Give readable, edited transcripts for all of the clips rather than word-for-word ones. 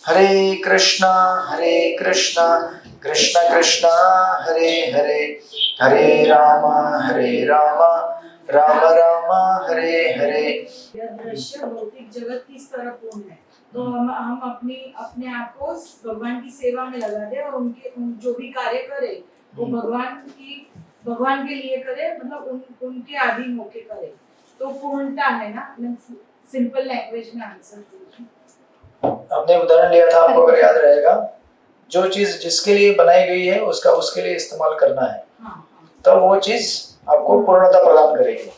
हरे कृष्णा कृष्ण कृष्ण हरे हरे, हरे राम राम राम हरे हरे। यह दृश्य भौतिक जगत की इस तरह पूर्ण है, तो हम अपने आप को भगवान की सेवा में लगा दे और जो भी कार्य करे वो भगवान के लिए करे, मतलब उनके अधीन होके करे, तो पूर्णता है ना। सिंपल लैंग्वेज में आंसर हमने उदाहरण लिया था, आपको अगर याद रहेगा, जो चीज जिसके लिए बनाई गई है उसका उसके लिए इस्तेमाल करना है, तो वो चीज आपको पूर्णता प्रदान करेगी।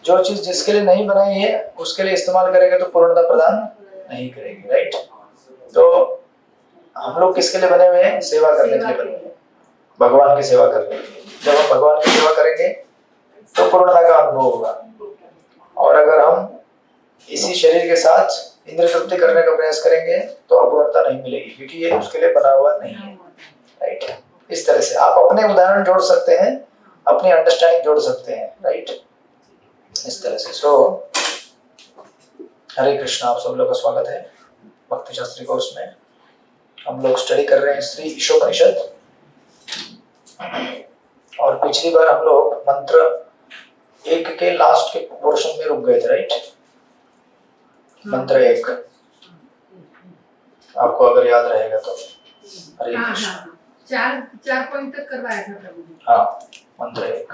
जो चीज जिसके लिए नहीं बनाई है उसके लिए इस्तेमाल करेंगे तो पूर्णता प्रदान नहीं करेगी, राइट। तो हम लोग किसके लिए बने हुए हैं? सेवा करने के लिए बने हुए हैं, भगवान की सेवा करने के लिए। जब हम भगवान की सेवा करेंगे तो पूर्णता का अनुभव होगा। और अगर हम इसी शरीर के साथ इंद्रिय तृप्ति करने का प्रयास करेंगे तो अपूर्णता नहीं मिलेगी, क्योंकि ये उसके लिए बना हुआ नहीं है, राइट। इस तरह से आप अपने उदाहरण जोड़ सकते हैं, अपनी अंडरस्टैंडिंग जोड़ सकते हैं, राइट, इस तरह से। सो हरे कृष्णा, आप सब लोग का स्वागत है भक्ति शास्त्री कोर्स में। हम लोग स्टडी कर रहे हैं श्री ईशोपनिषद, और पिछली बार हम लोग मंत्र 1 के लास्ट के पोर्शन में रुक गए थे, राइट। मंत्र 1 आपको अगर याद रहेगा तो। हरे कृष्ण। 4 पॉइंट तक करवाया था प्रभु जी। हाँ, मंत्र 1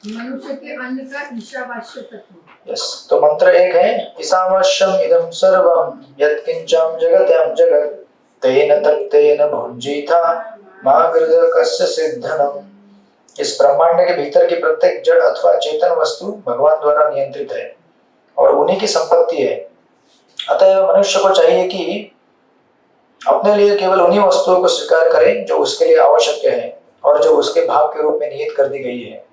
मनुष्य के अन्न का ईशावास्य तत्व। यस, तो मंत्र 1 है ईशावास्यम इदं सर्वं यत्किंचम जगत्यं जगत् तेन तत्तेन भुंजीथा मा गृधकस्य सिद्धनम। इस ब्रह्मांड के भीतर की प्रत्येक जड़ अथवा चेतन वस्तु भगवान द्वारा नियंत्रित है और उन्हीं की संपत्ति है। अतः मनुष्य को चाहिए कि अपने लिए केवल उन्हीं वस्तुओं को स्वीकार करे जो उसके लिए आवश्यक है और जो उसके भाग के रूप में नियत कर दी गई है।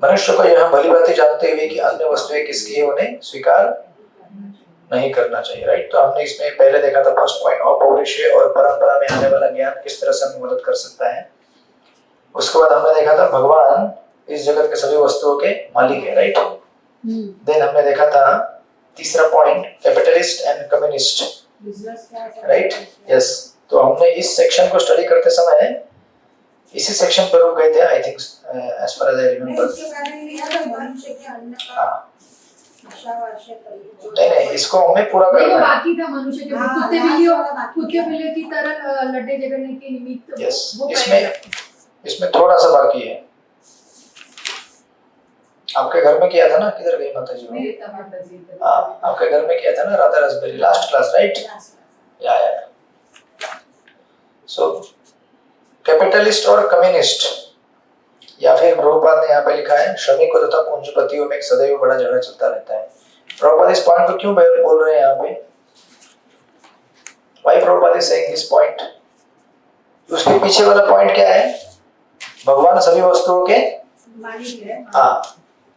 मनुष्य को यह भली भांति जानते हुए कि अन्य वस्तुएं किसकी है उन्हें स्वीकार नहीं करना चाहिए, राइट। तो हमने इसमें पहले देखा था फर्स्ट पॉइंट, अपौरुषेय और परंपरा में आने वाला ज्ञान किस तरह से हमें मदद कर सकता है। उसके बाद हमने देखा था भगवान इस जगत के सभी वस्तुओं के मालिक है, राइट। देन हमने देखा था तीसरा point, capitalist and communist, right, yes. तो हमने इस सेक्शन को स्टडी करते समय इसी सेक्शन पर रुक गए थे, I think, as far as I remember. नहीं, इसको हमें पूरा करना है। बाकी था मनुष्य के कुत्ते बिल्ली की तरह लड्डे झगड़ने के निमित्त। यस, इसमें थोड़ा सा बाकी है। आपके घर में किया था ना, किधर गई माता जी? हाँ, आपके घर में किया था ना Radha raspberry, last class, right. या सो कैपिटलिस्ट और कम्युनिस्ट, या फिर प्रभुपाद ने यहाँ पे लिखा है श्रमिकों तथा पूंजीपतियों में एक सदैव बड़ा झगड़ा चलता रहता है। प्रभुपाद इस पॉइंट को क्यों बोल रहे हैं यहाँ पे? Why Prabhupada is saying this point? उसके पीछे वाला पॉइंट क्या है? भगवान सभी वस्तुओं के मालिक है। हाँ,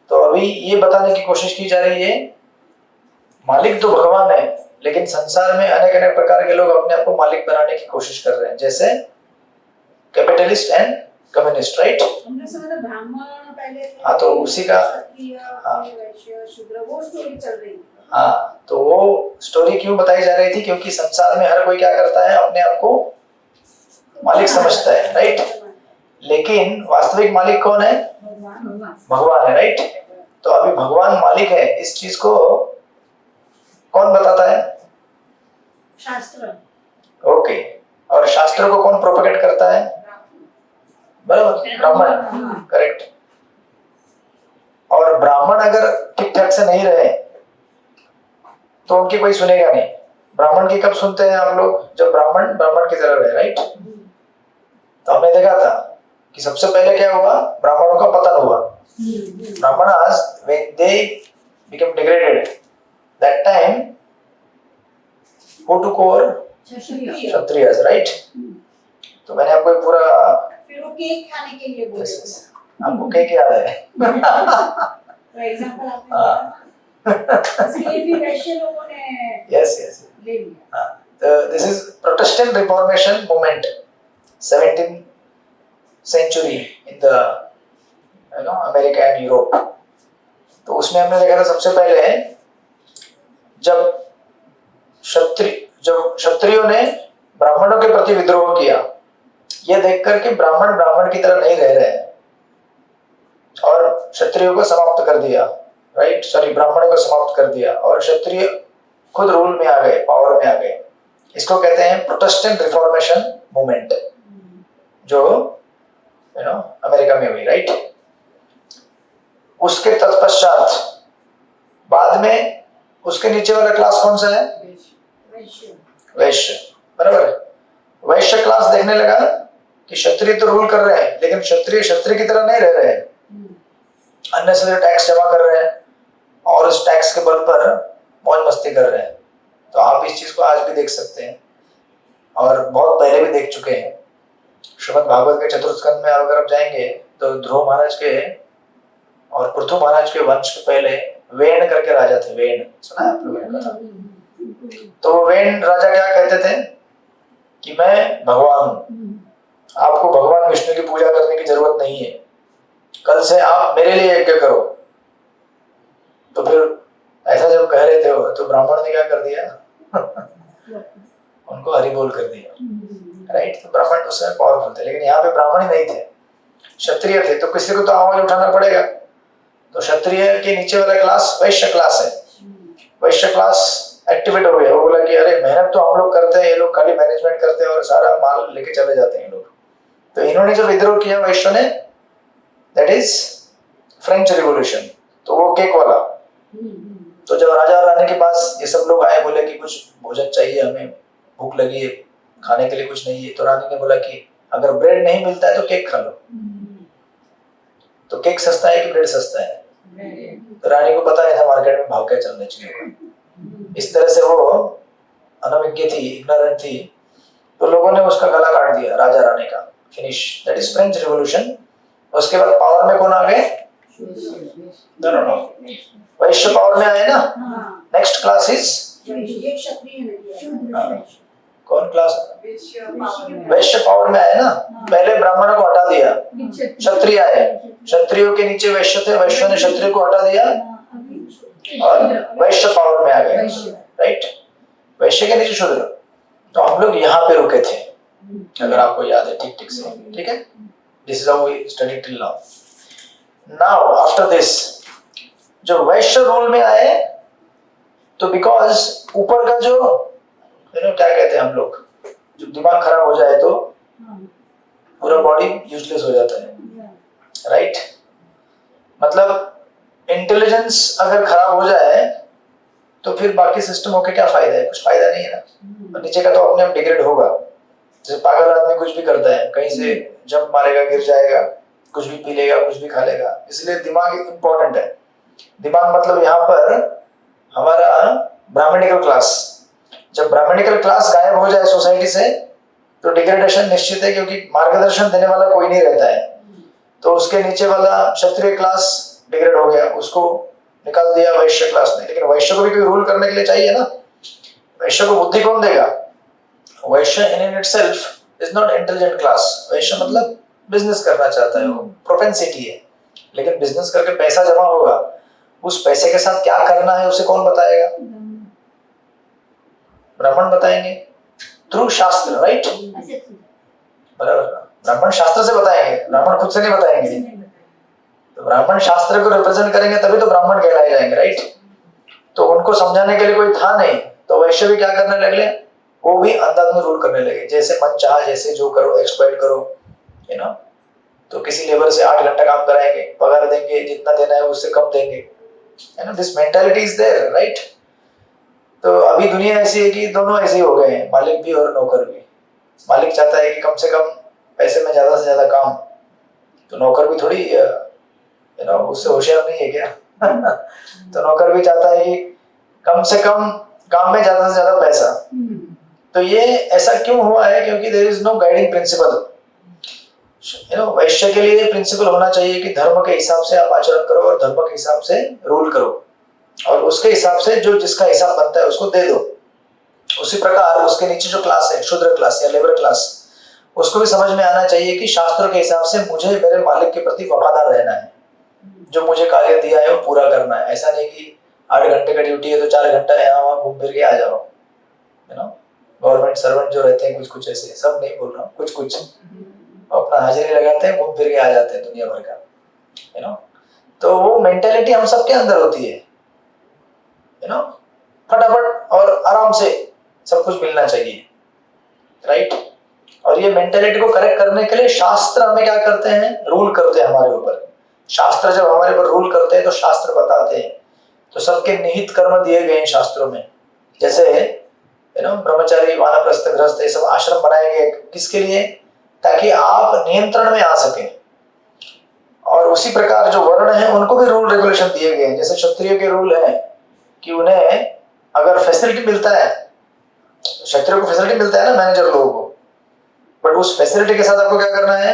तो अभी ये बताने की कोशिश की जा रही है मालिक तो भगवान है, लेकिन संसार में अनेक अनेक प्रकार के लोग अपने आप को मालिक बनाने की कोशिश कर रहे हैं, जैसे कैपिटलिस्ट एंड कम्युनिस्ट, राइट। हमने समझा ब्राह्मण पहले थे। हाँ, तो उसी का वैश्य शूद्र वो स्टोरी चल रही थी। हाँ, तो वो स्टोरी क्यों बताई जा रही थी? क्योंकि संसार में हर कोई क्या करता है, अपने आप को मालिक समझता है, राइट। लेकिन वास्तविक मालिक कौन है? भगवान है, राइट। तो अभी भगवान मालिक है, इस चीज को कौन बताता है? शास्त्र। ओके, और शास्त्र को कौन प्रोपेगेट करता है? बराबर, ब्राह्मण, करेक्ट। और ब्राह्मण अगर ठीक ठाक से नहीं रहे तो उनकी कोई सुनेगा नहीं। ब्राह्मण की कब सुनते हैं आप लोग? जब ब्राह्मण की तरह रहे, राइट। तो हमने देखा था कि सबसे पहले क्या हुआ? ब्राह्मणों का पतन हुआ। Brahmanas when they became degraded, that time who took over? Kshatriyas, right. तो मैंने आपको एक पूरा, फिर वो केक खाने के लिए बोले थे। आपको केक याद है? फॉर एग्जांपल आपने इसलिए फिर वैश्य लोगों ने यस ले लिया। This is Protestant reformation movement, 17th century in the America and Europe. तो उसमें हमने देखा था सबसे पहले जब जब क्षत्रियों ने ब्राह्मणों के प्रति विद्रोह किया, यह देखकर कि ब्राह्मण ब्राह्मण की तरह नहीं रह रहे हैं और क्षत्रियों को समाप्त कर दिया, राइट, सॉरी, ब्राह्मणों को समाप्त कर दिया और क्षत्रिय खुद रूल में आ गए, पावर में आ गए। इसको कहते हैं प्रोटेस्टेंट रिफॉर्मेशन मूवमेंट, जो अमेरिका में हुई, राइट। उसके तत्पश्चात बाद में उसके नीचे वाला क्लास कौन सा है? वैश्य, बराबर है। वैश्य क्लास देखने लगा कि क्षत्रिय तो रूल कर रहे हैं, लेकिन क्षत्रिय क्षत्रिय की तरह नहीं रह रहे हैं, अननेसेसरी टैक्स जमा कर रहे हैं और उस टैक्स के बल पर मौज मस्ती कर रहे हैं। तो आप इस चीज को आज भी देख सकते हैं और बहुत पहले भी देख चुके हैं। श्रीमद् भागवत के चतुर्थ स्कंद में अगर आप जाएंगे तो ध्रुव महाराज के और पृथु महाराज के वंश के पहले वेण करके राजा थे। वेण सुना है आप लोगों ने? तो वेण राजा क्या कहते थे कि मैं भगवान हूं, आपको भगवान विष्णु की पूजा करने की जरूरत नहीं है, कल से आप मेरे लिए यज्ञ करो। तो फिर ऐसा जब कह रहे थे वो, तो ब्राह्मण ने क्या कर दिया उनको हरि बोल कर दिया, राइट। तो ब्राह्मण उस समय पावरफुल थे, लेकिन यहाँ पे ब्राह्मण ही नहीं थे, क्षत्रिय थे, तो किसी को तो आवाज उठाना पड़ेगा। तो क्षत्रिय के नीचे वाला क्लास वैश्य क्लास है। वैश्य क्लास एक्टिवेट हो गया, वो बोला कि अरे मेहनत तो हम लोग करते हैं, ये लोग खाली मैनेजमेंट करते हैं और सारा माल लेके चले जाते हैं लोग। तो इन्होंने जो विद्रोह किया वैश्य ने, दैट इज फ्रेंच रिवॉल्यूशन, तो वो केक वाला। तो जब राजा और रानी के पास ये सब लोग आए, बोले कि कुछ भोजन चाहिए, हमें भूख लगी है, खाने के लिए कुछ नहीं है। तो रानी ने बोला कि अगर ब्रेड नहीं मिलता है तो केक खा लो। तो केक सस्ता है कि ब्रेड सस्ता है? तो रानी को पता नहीं था मार्केट में भाव क्या चल रहा है चीजों का। इस तरह से वो अनभिज्ञ थी, इग्नोरेंट थी, तो लोगों ने उसका गला काट दिया राजा रानी का। Finish, that is French revolution. उसके बाद पावर में कौन आ गए? नो, वैश्य पावर में आए ना। नेक्स्ट क्लास इज कौन क्लास? वैश्य पावर में आए ना। पहले ब्राह्मणों को हटा दिया, क्षत्रिय आए, क्षत्रियों के नीचे वैश्य थे, वैश्य ने क्षत्रिय को हटा दिया और वैश्य पावर में आ गए, राइट। वैश्य के नीचे शूद्र। तो हम लोग यहाँ पे रुके थे, अगर आपको याद है ठीक से, ठीक है। This is how we study till now. Now after this जो वैश्य रूल में आए, तो बिकॉज ऊपर का जो क्या कहते हैं हम लोग, जो दिमाग खराब हो जाए तो पूरा बॉडी यूजलेस हो जाता है, राइट। मतलब इंटेलिजेंस अगर खराब हो जाए तो फिर बाकी सिस्टम होके क्या फायदा है? कुछ फायदा नहीं है ना। और नीचे का तो अपने आप डिग्रेड होगा। जैसे पागल आदमी कुछ भी करता है, कहीं से जंप मारेगा, गिर जाएगा, कुछ भी पी लेगा, कुछ भी खा लेगा। इसलिए दिमाग इंपॉर्टेंट है। दिमाग मतलब यहाँ पर हमारा ब्राह्मणिकल क्लास। जब ब्राह्मणिकल क्लास गायब हो जाए सोसाइटी से तो डिग्रेडेशन निश्चित है, क्योंकि मार्गदर्शन देने वाला कोई नहीं रहता है। तो उसके नीचे वाला क्षत्रिय क्लास डिग्रेड हो गया, उसको निकाल दिया वैश्य क्लास ने। लेकिन वैश्य को भी कोई रूल करने के लिए चाहिए ना। वैश्य को बुद्धि कौन देगा? वैश्य in itself is not intelligent class. वैश्य मतलब बिजनेस करना चाहता है, वो प्रोपेंसिटी है। लेकिन बिजनेस करके पैसा जमा होगा, उस पैसे के साथ क्या करना है उसे कौन बताएगा? ब्राह्मण बताएंगे थ्रू शास्त्र, राइट। बराबर, ब्राह्मण शास्त्र से बताएंगे, ब्राह्मण खुद से नहीं बताएंगे। तो ब्राह्मण शास्त्र को रिप्रेजेंट करेंगे तभी तो ब्राह्मण कहलाए जाएंगे, राइट। तो उनको समझाने के लिए कोई था नहीं, तो वैश्य भी क्या करने लगे? वो भी अंधाधुंध रूल करने लगे, जैसे मन चाहा, जैसे जो करो, एक्सप्लॉइट करो, यू नो। तो किसी लेबर से 8 घंटा काम कराएंगे, पगार देंगे, जितना देना है उससे कम देंगे, you know. This mentality is there, right. तो अभी दुनिया ऐसी है कि दोनों ऐसे ही हो गए हैं, मालिक भी और नौकर भी। मालिक चाहता है कि कम से कम पैसे में ज्यादा से ज्यादा काम, तो नौकर भी थोड़ी यू नो उससे होशियार नहीं है क्या? तो नौकर भी चाहता है कि कम से कम काम में ज्यादा से ज्यादा पैसा। तो ये ऐसा क्यों हुआ है? क्योंकि there is no guiding principle. You know, वैश्य के लिए प्रिंसिपल होना चाहिए कि धर्म के हिसाब से आप आचरण करो और धर्म के हिसाब से रूल करो, और उसके हिसाब से जो जिसका हिसाब बनता है उसको दे दो। उसी प्रकार उसके नीचे जो क्लास है, शूद्र क्लास या लेबर क्लास, उसको भी समझ में आना चाहिए कि शास्त्र के हिसाब से मुझे मेरे मालिक के प्रति वफादार रहना है, जो मुझे कार्य दिया है वो पूरा करना है। ऐसा नहीं कि 8 घंटे का ड्यूटी है तो 4 घंटा यहाँ वहाँ घूम फिर के आ जाओ, सर्वेंट जो रहते हैं कुछ कुछ ऐसे, सब नहीं बोल रहा हूँ, कुछ कुछ अपना हाजिरी लगाते हैं, घूम फिर के आ जाते हैं दुनिया भर का, यू नो। तो वो मेंटेलिटी हम सबके अंदर होती है, यू नो, फटाफट और आराम से सब कुछ मिलना चाहिए, राइट। और ये मेंटेलिटी को करेक्ट करने के लिए शास्त्र हमें क्या करते हैं, रूल करते हैं हमारे ऊपर। शास्त्र जब हमारे ऊपर रूल करते हैं तो शास्त्र बताते हैं, तो सबके निहित कर्म दिए गए हैं शास्त्रों में। जैसे यू नो ब्रह्मचारी, वानप्रस्थ, गृहस्थ, ये सब आश्रम बनाए गए किसके लिए, ताकि आप नियंत्रण में आ सके। और उसी प्रकार जो वर्ण है उनको भी रूल रेगुलेशन दिए गए हैं। जैसे क्षत्रिय के रूल है कि उन्हें अगर फैसिलिटी मिलता है, क्षत्रिय को फैसिलिटी मिलता है ना मैनेजर लोगों को, बट उस फैसिलिटी के साथ आपको क्या करना है,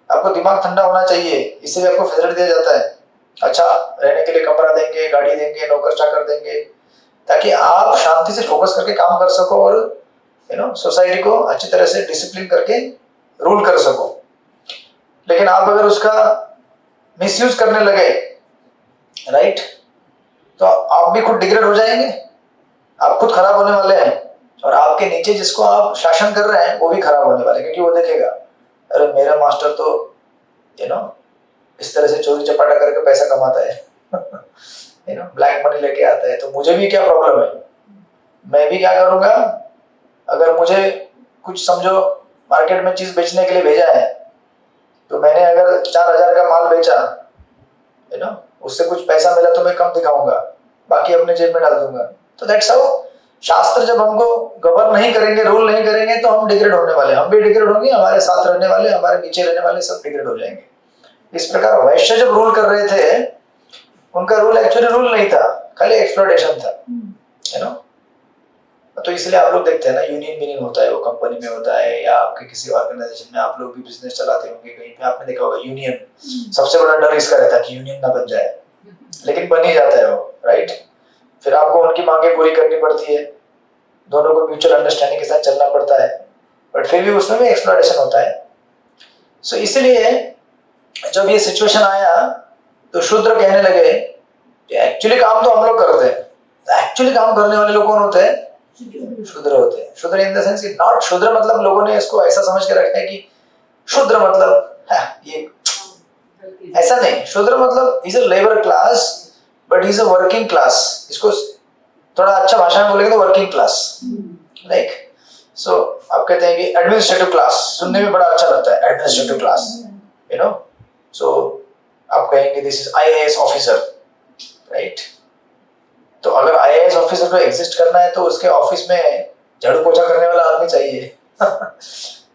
आपको दिमाग ठंडा होना चाहिए, इससे भी आपको फैसिलिटी दिया जाता है। अच्छा रहने के लिए कमरा देंगे, गाड़ी देंगे, नौकर चाकर देंगे, ताकि आप शांति से फोकस करके काम कर सको और यू नो सोसाइटी को अच्छी तरह से डिसिप्लिन करके रूल कर सको। लेकिन आप अगर उसका मिसयूज करने लगे, राइट, तो आप भी खुद डिग्रेड हो जाएंगे, आप खुद खराब होने वाले हैं, और आपके नीचे जिसको आप शासन कर रहे हैं वो भी खराब होने वाले, क्योंकि वो देखेगा अरे मेरा मास्टर तो यू नो इस तरह से चोरी चपाटा करके पैसा कमाता है यू नो ब्लैक मनी लेके आता है, तो मुझे भी क्या प्रॉब्लम है, मैं भी क्या करूंगा। अगर मुझे कुछ समझो मार्केट में चीज बेचने के लिए भेजा है, तो मैंने अगर 4000 का माल बेचा, यू नो उससे कुछ पैसा मिला तो मैं कम दिखाऊंगा, बाकी अपने जेब में डाल दूंगा। तो दैट्स हाउ शास्त्र जब हमको गवर्न नहीं करेंगे, रूल नहीं करेंगे, तो हम डिग्रेड होने वाले, हम भी डिग्रेड होंगे, हमारे साथ रहने वाले, हमारे नीचे रहने वाले सब डिग्रेड हो जाएंगे। इस प्रकार वैश्य जब रूल कर रहे थे, उनका रूल एक्चुअली रूल नहीं था, खाली एक्सप्लॉयटेशन था, यू नो। तो इसलिए आप लोग देखते हैं ना, यूनियन मीनिंग होता है, वो कंपनी में होता है या आपके किसी ऑर्गेनाइजेशन में, आप लोग भी बिजनेस चलाते होंगे, कहीं पे आपने देखा होगा यूनियन। सबसे बड़ा डर इसका रहता है कि यूनियन ना बन जाए, लेकिन बन ही जाता है वो, राइट। फिर आपको उनकी मांगे पूरी करनी पड़ती है, दोनों को म्यूचुअल अंडरस्टैंडिंग के साथ चलना पड़ता है, बट फिर भी उसमें भी एक्सप्लॉयटेशन होता है। सो इसलिए जब ये सिचुएशन आया तो शूद्र कहने लगे कि एक्चुअली काम तो हम लोग करते हैं, एक्चुअली काम करने वाले लोग कौन होते हैं, शूद्र होते हैं। शूद्र इन द सेंस कि नॉट शूद्र मतलब लोगों ने इसको ऐसा समझ के रखा है कि शूद्र मतलब ये ऐसा नहीं, शूद्र मतलब is a labour class but is a working class. इसको थोड़ा अच्छा भाषा में बोलेंगे तो वर्किंग क्लास, लाइक सो आप कहते हैं कि एडमिनिस्ट्रेटिव क्लास, सुनने में बड़ा अच्छा लगता है एडमिनिस्ट्रेटिव क्लास, यू नो। सो आप कहेंगे this is IAS officer, right. तो अगर आईएएस ऑफिसर को एग्जिस्ट करना है तो उसके ऑफिस में झाड़ू पोछा करने वाला आदमी चाहिए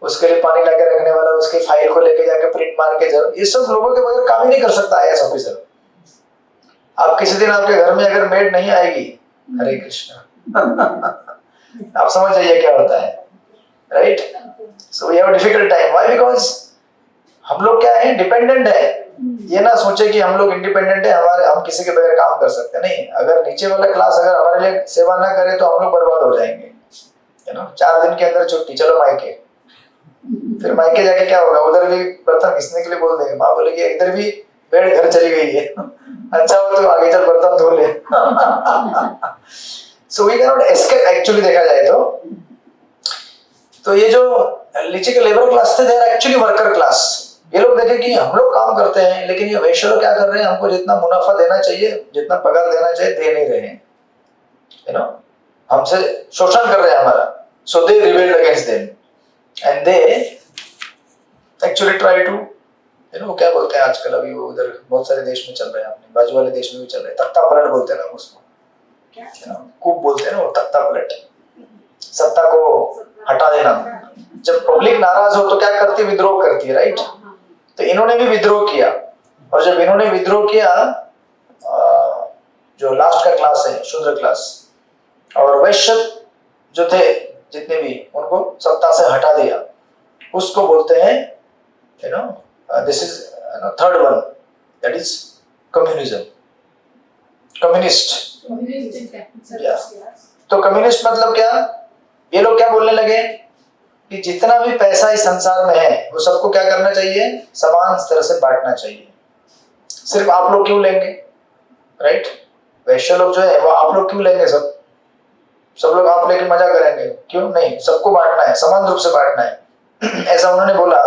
उसके लिए पानी लाके रखने वाला, उसके फाइल को लेके जाके प्रिंट मार के, ये सब लोगों के बगैर काम ही नहीं कर सकता आईएएस ऑफिसर। आप किसी दिन आपके घर में अगर मेड नहीं आएगी, हरे कृष्णा आप समझ जाइए क्या होता है, right. So we have difficult time, why, because हम लोग क्या है, डिपेंडेंट है। ये ना सोचे कि हम लोग इंडिपेंडेंट है, हमारे हम किसी के बगैर काम कर सकते हैं, नहीं। अगर नीचे वाला क्लास अगर हमारे लिए सेवा ना करे तो हम लोग बर्बाद हो जाएंगे, यू नो। 4 दिन के अंदर छुट्टी, चलो मायके। फिर मायके जाके क्या होगा, उधर भी बर्तन घिसने के लिए बोल देंगे, माँ बोलेगी इधर भी बेड घर चली गई है अच्छा हो तो आगे चल बर्तन धो ले so we can not escape actually, देखा जाए तो ये जो नीचे के लेबर क्लास थे, they are actually worker class. ये लोग देखे कि हम लोग काम करते हैं, लेकिन ये वैश्य लोग क्या कर रहे हैं, हमको जितना मुनाफा देना चाहिए, जितना पगार देना चाहिए, दे नहीं रहे हैं, यू नो। हमसे शोषण कर रहे हैं हमारा। So they rebelled against them and they actually try to, you know, क्या बोलते हैं आजकल, अभी वो उधर बहुत सारे देश में चल रहे हैं, अपने बाजू वाले देश में भी चल रहे हैं, तख्ता पलट बोलते हैं ना उसको, कूप बोलते हैं ना वो, तख्ता पलट, सत्ता को हटा देना। जब पब्लिक नाराज हो तो क्या करती है, विद्रोह करती है, राइट। तो इन्होंने भी विद्रोह किया, और जब इन्होंने विद्रोह किया, जो लास्ट का क्लास है शूद्र क्लास, और वैश्य जो थे जितने भी, उनको सत्ता से हटा दिया, उसको बोलते हैं, you know, this is third one, that is communism, communist. तो कम्युनिस्ट मतलब क्या, ये लोग क्या बोलने लगे कि जितना भी पैसा इस संसार में है वो सबको क्या करना चाहिए, समान तरह से बांटना चाहिए। सिर्फ आप लोग क्यों लेंगे, राइट। वैश्य लोग जो है वो आप लोग क्यों लेंगे सब, सब लोग आप लेके मजा करेंगे, क्यों नहीं, सबको बांटना है, समान रूप से बांटना है। ऐसा उन्होंने बोला।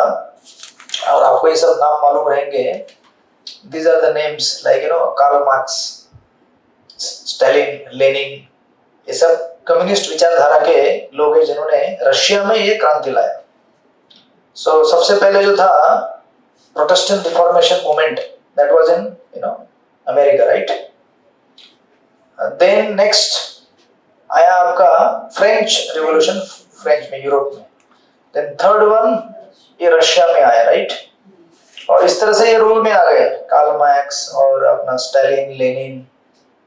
और आपको ये सब नाम मालूम रहेंगे। These are the names like Karl Marx, Stalin, Lenin, ये सब कम्युनिस्ट विचारधारा के लोग हैं जिन्होंने रशिया में ये क्रांति लाया। सो सबसे पहले जो था protestant reformation movement, that was in America, right. Then next आया आपका फ्रेंच रिवॉल्यूशन, फ्रेंच में, यूरोप में। देन थर्ड वन ये रशिया में आया, राइट। और इस तरह से ये रूल में आ गए कार्ल मार्क्स और अपना स्टालिन, लेनिन।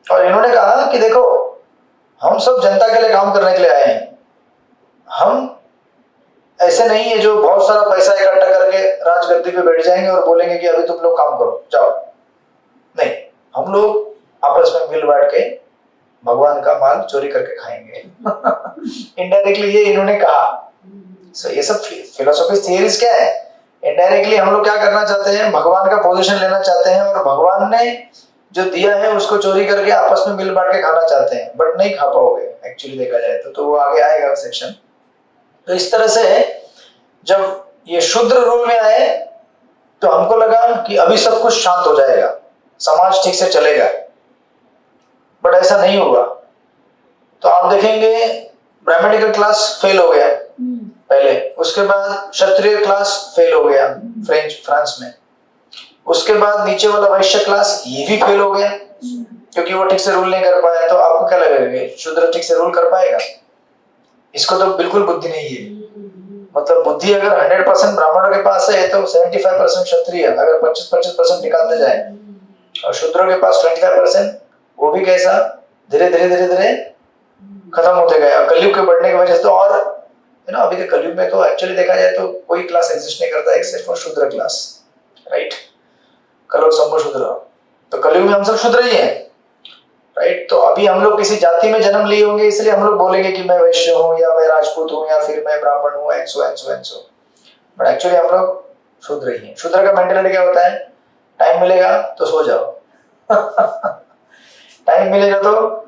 और इन्होंने कहा कि देखो हम सब जनता के लिए काम करने के लिए आए हैं, हम ऐसे नहीं है जो बहुत सारा पैसा इकट्ठा करके राजगद्दी पे बैठ जाएंगे और बोलेंगे कि अभी तुम लोग काम करो जाओ। नहीं, हम लोग आपस में मिल बांट के भगवान का माल चोरी करके खाएंगे। इनडायरेक्टली ये इन्होंने कहा। सो ये सब फिलोसॉफी थियरीज क्या है, इनडायरेक्टली हम लोग क्या करना चाहते हैं, भगवान का पोजीशन लेना चाहते हैं और भगवान ने जो दिया है उसको चोरी करके आपस में मिल बांट के खाना चाहते हैं, बट नहीं खा पाओगे एक्चुअली देखा जाए तो वो आगे आएगा सेक्शन। तो इस तरह से जब ये शूद्र रूल में आए तो हमको लगा कि अभी सब कुछ शांत हो जाएगा, समाज ठीक से चलेगा, बट ऐसा नहीं हुआ। तो आप देखेंगे ब्राह्मणिकल क्लास फेल हो गया पहले, उसके बाद क्षत्रिय क्लास फेल हो गया फ्रांस में, उसके बाद नीचे वाला वैश्य क्लास ये भी फेल हो गया क्योंकि वो ठीक से रूल नहीं कर पाया। तो आपको क्या लगेगा, शूद्र ठीक से रूल कर पाएगा? इसको तो बिल्कुल बुद्धि नहीं है। मतलब बुद्धि अगर 100% ब्राह्मणों के पास है तो 75% क्षत्रिय, अगर 25% निकालते जाए और शूद्रों के पास 25%, वो भी कैसा धीरे धीरे खत्म होते गए कलयुग के बढ़ने की वजह से। तो और अभी के कलयुग में तो एक्चुअली देखा जाए तो कोई क्लास एग्जिस्ट नहीं करता एक्सेप्ट फॉर शूद्र क्लास, राइट। कलो संभव शूद्र, तो कलयुग में हम सब शूद्र ही हैं, राइट। तो अभी हम लोग किसी जाति में जन्म लिए होंगे इसलिए हम लोग बोलेंगे कि मैं वैश्य हूँ या मैं राजपूत हूँ या फिर मैं ब्राह्मण हूँ, एंड सो। बट एक्चुअली हम लोग शूद्र ही हैं। शूद्र का मेंटालिटी क्या होता है, टाइम मिलेगा तो सो जाओ। टाइम मिलेगा तो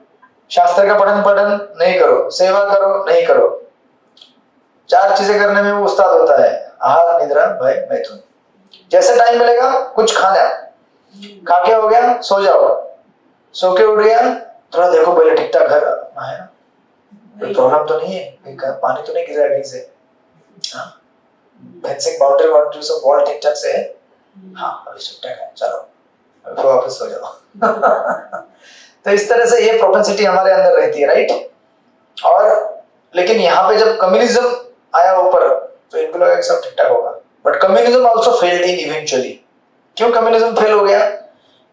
शास्त्र का पठन नहीं करो, सेवा करो नहीं करो। 4 चीजें करने में वो उस्ताद होता है, आहार, निद्रा, भय, मैथुन। जैसे टाइम मिलेगा कुछ खाना, खा के हो गया सो जाओ, सो के उठ गया थोड़ा देखो पहले ठीक ठाक घर है ना, कोई प्रॉब्लम तो नहीं है, पानी तो नहीं गिर रहा है कहीं से, फेंसिंग बाउंड्री सब वॉल ठीक ठाक से है, हाँ अभी ठीक ठाक है, चलो अभी तो वापस सो जाओ। तो इस तरह से ये प्रोपेंसिटी हमारे अंदर रहती है, राइट। और लेकिन यहाँ पे जब कम्युनिज्म आया ऊपर तो इनको लगा कि सब ठीक ठाक होगा, but communism also failed in eventually. क्यों कम्युनिज्म फेल हो गया?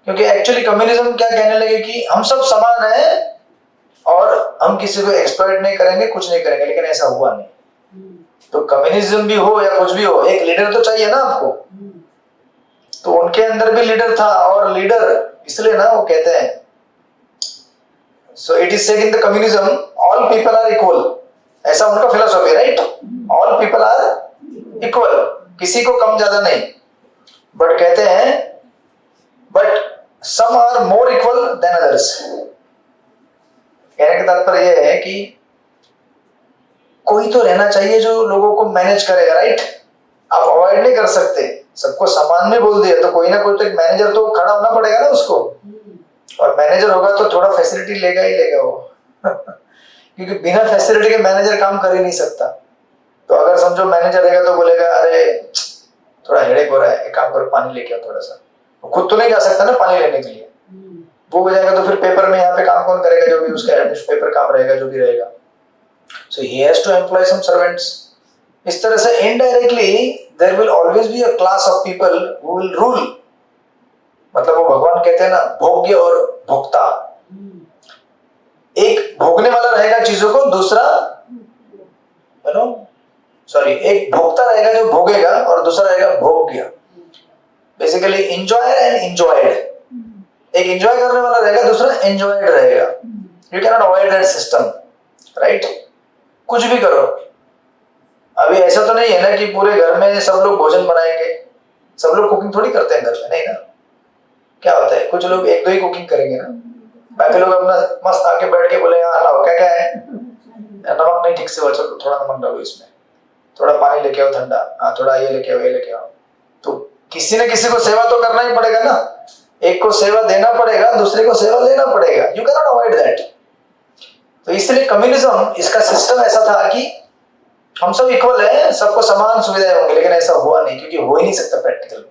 क्योंकि एक्चुअली कम्युनिज्म क्या कहने लगे कि हम सब समान हैं और हम किसी को एक्सप्लॉइट नहीं करेंगे, कुछ नहीं करेंगे, लेकिन ऐसा हुआ नहीं। तो कम्युनिज्म भी हो या कुछ भी हो, एक लीडर तो चाहिए ना आपको। तो उनके अंदर भी लीडर था, और लीडर इसलिए ना वो कहते हैं, so it is said in the communism all people are equal, ऐसा उनका philosophy, right. all people are equal, किसी को कम ज्यादा नहीं, बट कहते हैं but some are more equal than others। कहने का तात्पर्य यह है कि कोई तो रहना चाहिए जो लोगों को मैनेज करेगा, राइट। आप अवॉइड नहीं कर सकते, सबको समान में बोल दिया तो कोई ना कोई तो एक मैनेजर तो खड़ा होना पड़ेगा ना उसको, और मैनेजर होगा तो थोड़ा फैसिलिटी लेगा ही लेगा वो। क्योंकि बिना फैसिलिटी के मैनेजर काम कर ही नहीं सकता। तो अगर समझो मैनेजर रहेगा तो बोलेगा अरे थोड़ा हेडेक हो रहा है, एक काम करो पानी लेके आओ थोड़ा सा, वो खुद तो नहीं जा सकता ना पानी लेने के लिए, वो हो जाएगा तो फिर पेपर में यहाँ पे काम कौन करेगा, जो भी उसका पेपर काम रहेगा जो भी रहेगा। So he has to employ some servants. इस तरह से indirectly there will always be a class of people who will rule. मतलब वो भगवान कहते हैं ना भोग्य और भोक्ता, एक भोगने वाला रहेगा चीजों को, दूसरा एक भोक्ता रहेगा जो भोगेगा और दूसरा रहेगा भोग्य। बेसिकली एंजॉयर एंड एंजॉयड, एक एंजॉय करने वाला रहेगा, दूसरा एंजॉयड रहेगा। You can not avoid that system, right. कुछ भी करो, अभी ऐसा तो नहीं है ना कि पूरे घर में सब लोग भोजन बनाएंगे, सब लोग कुकिंग थोड़ी करते हैं घर में, नहीं ना। क्या होता है, कुछ लोग 1-2 ही कुकिंग करेंगे ना, बाकी लोग अपना मस्त आके बैठ के बोले हाँ लाओ क्या क्या है, नमक नहीं ठीक से हुआ, चलो थोड़ा नमक डालो इसमें, थोड़ा पानी लेके आओ ठंडा, हाँ थोड़ा ये लेके आओ, ये लेके आओ। तो किसी न किसी को सेवा तो करना ही पड़ेगा ना, एक को सेवा देना पड़ेगा, दूसरे को सेवा लेना पड़ेगा, you can not avoid that. तो इसलिए कम्युनिज्म, इसका सिस्टम ऐसा था कि हम सब इक्वल हैं, सबको समान सुविधाएं होंगी, लेकिन ऐसा हुआ नहीं, क्योंकि हो ही नहीं सकता प्रैक्टिकल में,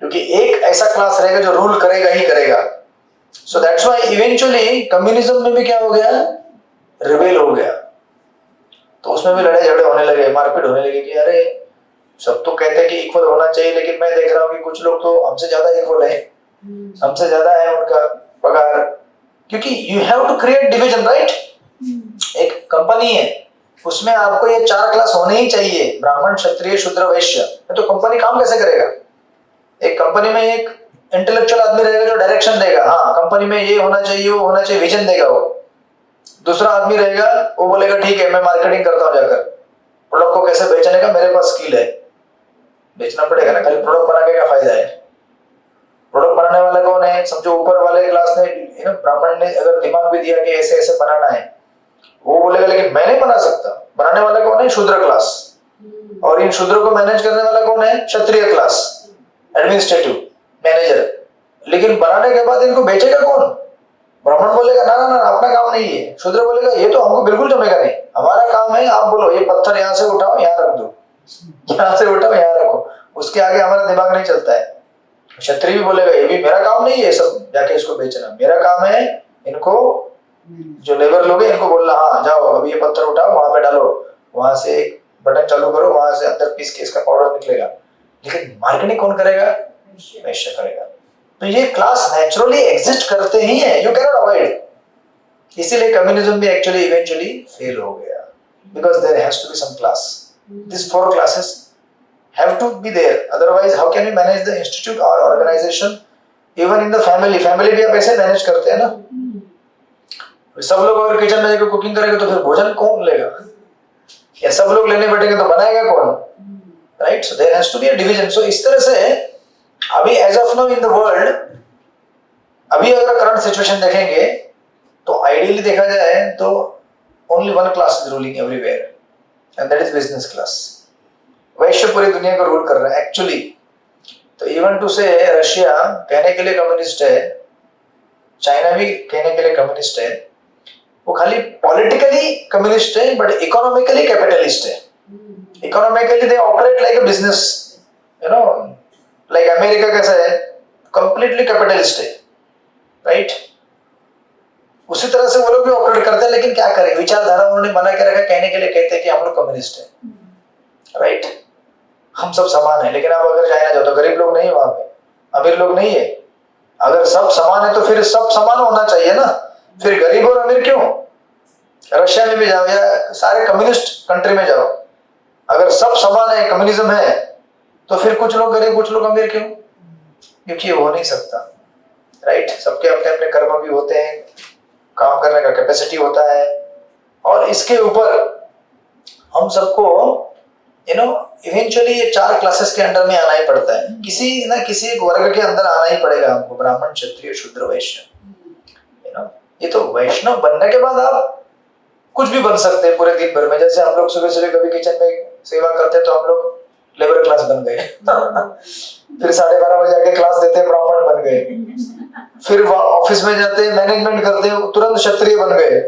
क्योंकि एक ऐसा क्लास रहेगा जो रूल करेगा ही करेगा। So that's why eventually communism में भी क्या हो गया, रिबेल हो गया। तो उसमें भी लड़ाई झगड़े होने लगे, मारपीट होने लगी कि अरे सब तो कहते हैं कि इक्वल होना चाहिए, लेकिन मैं देख रहा हूँ कि कुछ लोग तो हमसे ज्यादा इक्वल है, हमसे ज्यादा है उनका पगार, क्योंकि you have to create division, right. एक कंपनी है, उसमें आपको ये 4 क्लास होने ही चाहिए, ब्राह्मण क्षत्रिय शूद्र वैश्य, तो कंपनी काम कैसे करेगा। एक कंपनी में एक इंटेलेक्चुअल आदमी रहेगा जो डायरेक्शन देगा, हाँ कंपनी में ये होना चाहिए, वो होना चाहिए, विजन देगा वो। दूसरा आदमी रहेगा, वो बोलेगा ठीक है मैं मार्केटिंग करता हूँ, जाकर प्रोडक्ट को कैसे बेचने का मेरे पास स्किल है, बेचना पड़ेगा ना, खाली प्रोडक्ट बना के क्या फायदा है। प्रोडक्ट बनाने वाला कौन है, समझो ऊपर वाले क्लास ने, ब्राह्मण ने अगर दिमाग भी दिया कि ऐसे ऐसे बनाना है, वो बोलेगा लेकिन मैं नहीं बना सकता। बनाने वाला कौन है, शूद्र क्लास, और इन शूद्रों को मैनेज करने वाला कौन है, क्षत्रिय क्लास, एडमिनिस्ट्रेटिव मैनेजर। लेकिन बनाने के बाद इनको बेचेगा कौन, ब्राह्मण बोलेगा ना ना ना अपना काम नहीं है, शूद्र बोलेगा ये तो हमको बिल्कुल जमेगा नहीं, हमारा काम है आप बोलो ये पत्थर यहाँ से उठाओ यहाँ रख दो, यहाँ से उठाओ यहाँ रखो, उसके आगे हमारा दिमाग नहीं चलता है। क्षत्रिय भी बोलेगा ये भी मेरा काम नहीं है सब जाके इसको बेचना, मेरा काम है इनको जो लेबर लोग हैं इनको बोलना हाँ जाओ अभी ये पत्थर उठाओ वहां पे डालो, वहां से एक बटन चालू करो, वहां से अंदर पीस के इसका पाउडर निकलेगा। लेकिन मार्केटिंग कौन करेगा, वैश्य करेगा। तो ये क्लास नेचुरली एग्जिस्ट करते ही है, यू कैन नॉट अवॉइड। इसीलिए कम्युनिज्म भी एक्चुअली इवेंचुअली फेल हो गया, because there has to be some class, this 4 classes have to be there, otherwise how can you manage the institute or organization, even in the family भी आप ऐसे manage करते हैं ना। सब लोग अगर किचन में जाकर कुकिंग करेंगे तो फिर भोजन कौन लेगा, या सब लोग लेने बैठेंगे तो बनाएगा कौन, right. So there has to be a division. So इस तरह से अभी as of now in the world, अभी अगर करंट सिचुएशन देखेंगे तो आइडियली देखा जाए तो only 1 class is ruling everywhere, and that is business class. वैश्य पूरी दुनिया को रूल कर रहा है एक्चुअली। तो इवन टू से रशिया कहने के लिए कम्युनिस्ट है, चाइना भी कहने के लिए कम्युनिस्ट है, वो खाली पॉलिटिकली कम्युनिस्ट है बट इकोनॉमिकली कैपिटलिस्ट है। Economically they operate like a business, you know, like America कैसा है, कंप्लीटली कैपिटलिस्ट है, राइट। उसी तरह से वो लोग भी ऑपरेट करते हैं, लेकिन क्या करें, विचारधारा उन्होंने बना के रखा, कहने के लिए कहते हैं कि हम लोग कम्युनिस्ट है, राइट। हम सब समान है, लेकिन आप अगर चाइना जाओ तो गरीब लोग नहीं है वहां पे, अमीर लोग नहीं है। अगर सब समान है तो फिर सब समान होना चाहिए ना, फिर गरीब और अमीर क्यों। रशिया में भी जाओ या सारे कम्युनिस्ट कंट्री में जाओ, अगर सब समान है, कम्युनिज्म है, तो फिर कुछ लोग गरीब कुछ लोग अमीर क्यों, क्योंकि ये हो नहीं सकता, राइट। सबके अपने अपने कर्म भी होते हैं, काम करने का कैपेसिटी होता है, और इसके ऊपर हम सबको यू नो इवेंचुअली ये 4 क्लासेस के अंडर में आना ही पड़ता है, किसी ना किसी एक वर्ग के अंदर आना ही पड़ेगा हमको, ब्राह्मण क्षत्रिय शूद्र वैश्य, यू नो। ये तो वैष्णव बनने के बाद आप कुछ भी बन सकते हैं पूरे दिन भर में। जैसे हम लोग सुबह सुबह कभी किचन में सेवा करते तो हम लोग लेबर क्लास बन गए फिर 12:30 बजे आके क्लास देते ब्राह्मण बन गए, फिर ऑफिस में जाते मैनेजमेंट करते तुरंत क्षत्रिय बन गए,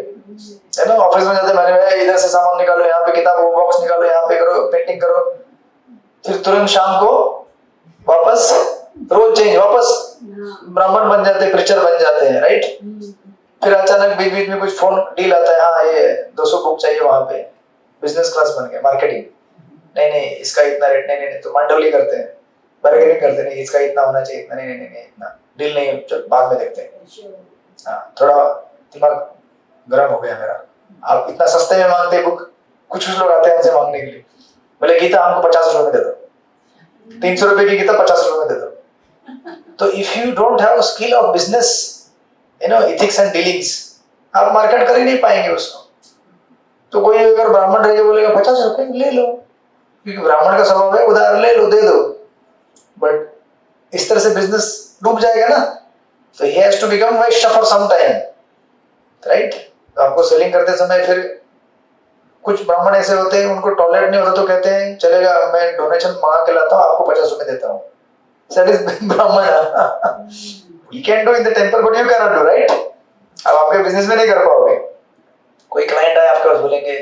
है ना। ऑफिस में जाते मैंने इधर से सामान निकालो, यहाँ पे किताब वो बॉक्स निकालो, यहाँ पे करो पेंटिंग करो, फिर तुरंत शाम को वापस रोल चेंज, वापस ब्राह्मण बन जाते, प्रीचर बन जाते हैं, राइट। फिर अचानक बीच बीच में कुछ फोन डील आता है, हाँ ये 200 बुक चाहिए, वहां पे बिजनेस क्लास बन गया, मार्केटिंग, नहीं नहीं इसका इतना रेट, नहीं नहीं तो मंडली करते हैं, बार्गेनिंग करते नहीं, इसका इतना होना चाहिए, इतना नहीं नहीं नहीं इतना डील नहीं, चल बाद में देखते हैं। हाँ थोड़ा दिमाग गर्म हो गया मेरा, आप इतना सस्ते में मांगते बुक, कुछ लोग आते हैं हमसे मांगने के लिए, बोले गीता हमको 50 रुपए में दे दो, 300 रुपए की गीता 50 रुपए में दे दो। तो if you don't have skill of business, you know, ethics and dealings, आप मार्केट कर ही नहीं पाएंगे उसको। तो कोई अगर ब्राह्मण रहेगा बोलेगा 50 रुपए ले लो, क्योंकि ब्राह्मण का स्वभाव है उधार ले लो दे दो, बट इस तरह से बिजनेस डूब जाएगा ना। तो ही has to become Vysya for some time, right. तो आपको सेलिंग करते समय फिर कुछ ब्राह्मण ऐसे होते हैं उनको टॉयलेट नहीं होता तो कहते हैं चलेगा मैं डोनेशन मंगा के लाता हूँ आपको 50 रुपए देता हूँ. That is ब्राह्मण. You can do in the temple but you cannot do, right? अब आपके बिजनेस में नहीं कर पाओगे. कोई क्लाइंट आए आपके पास बोलेंगे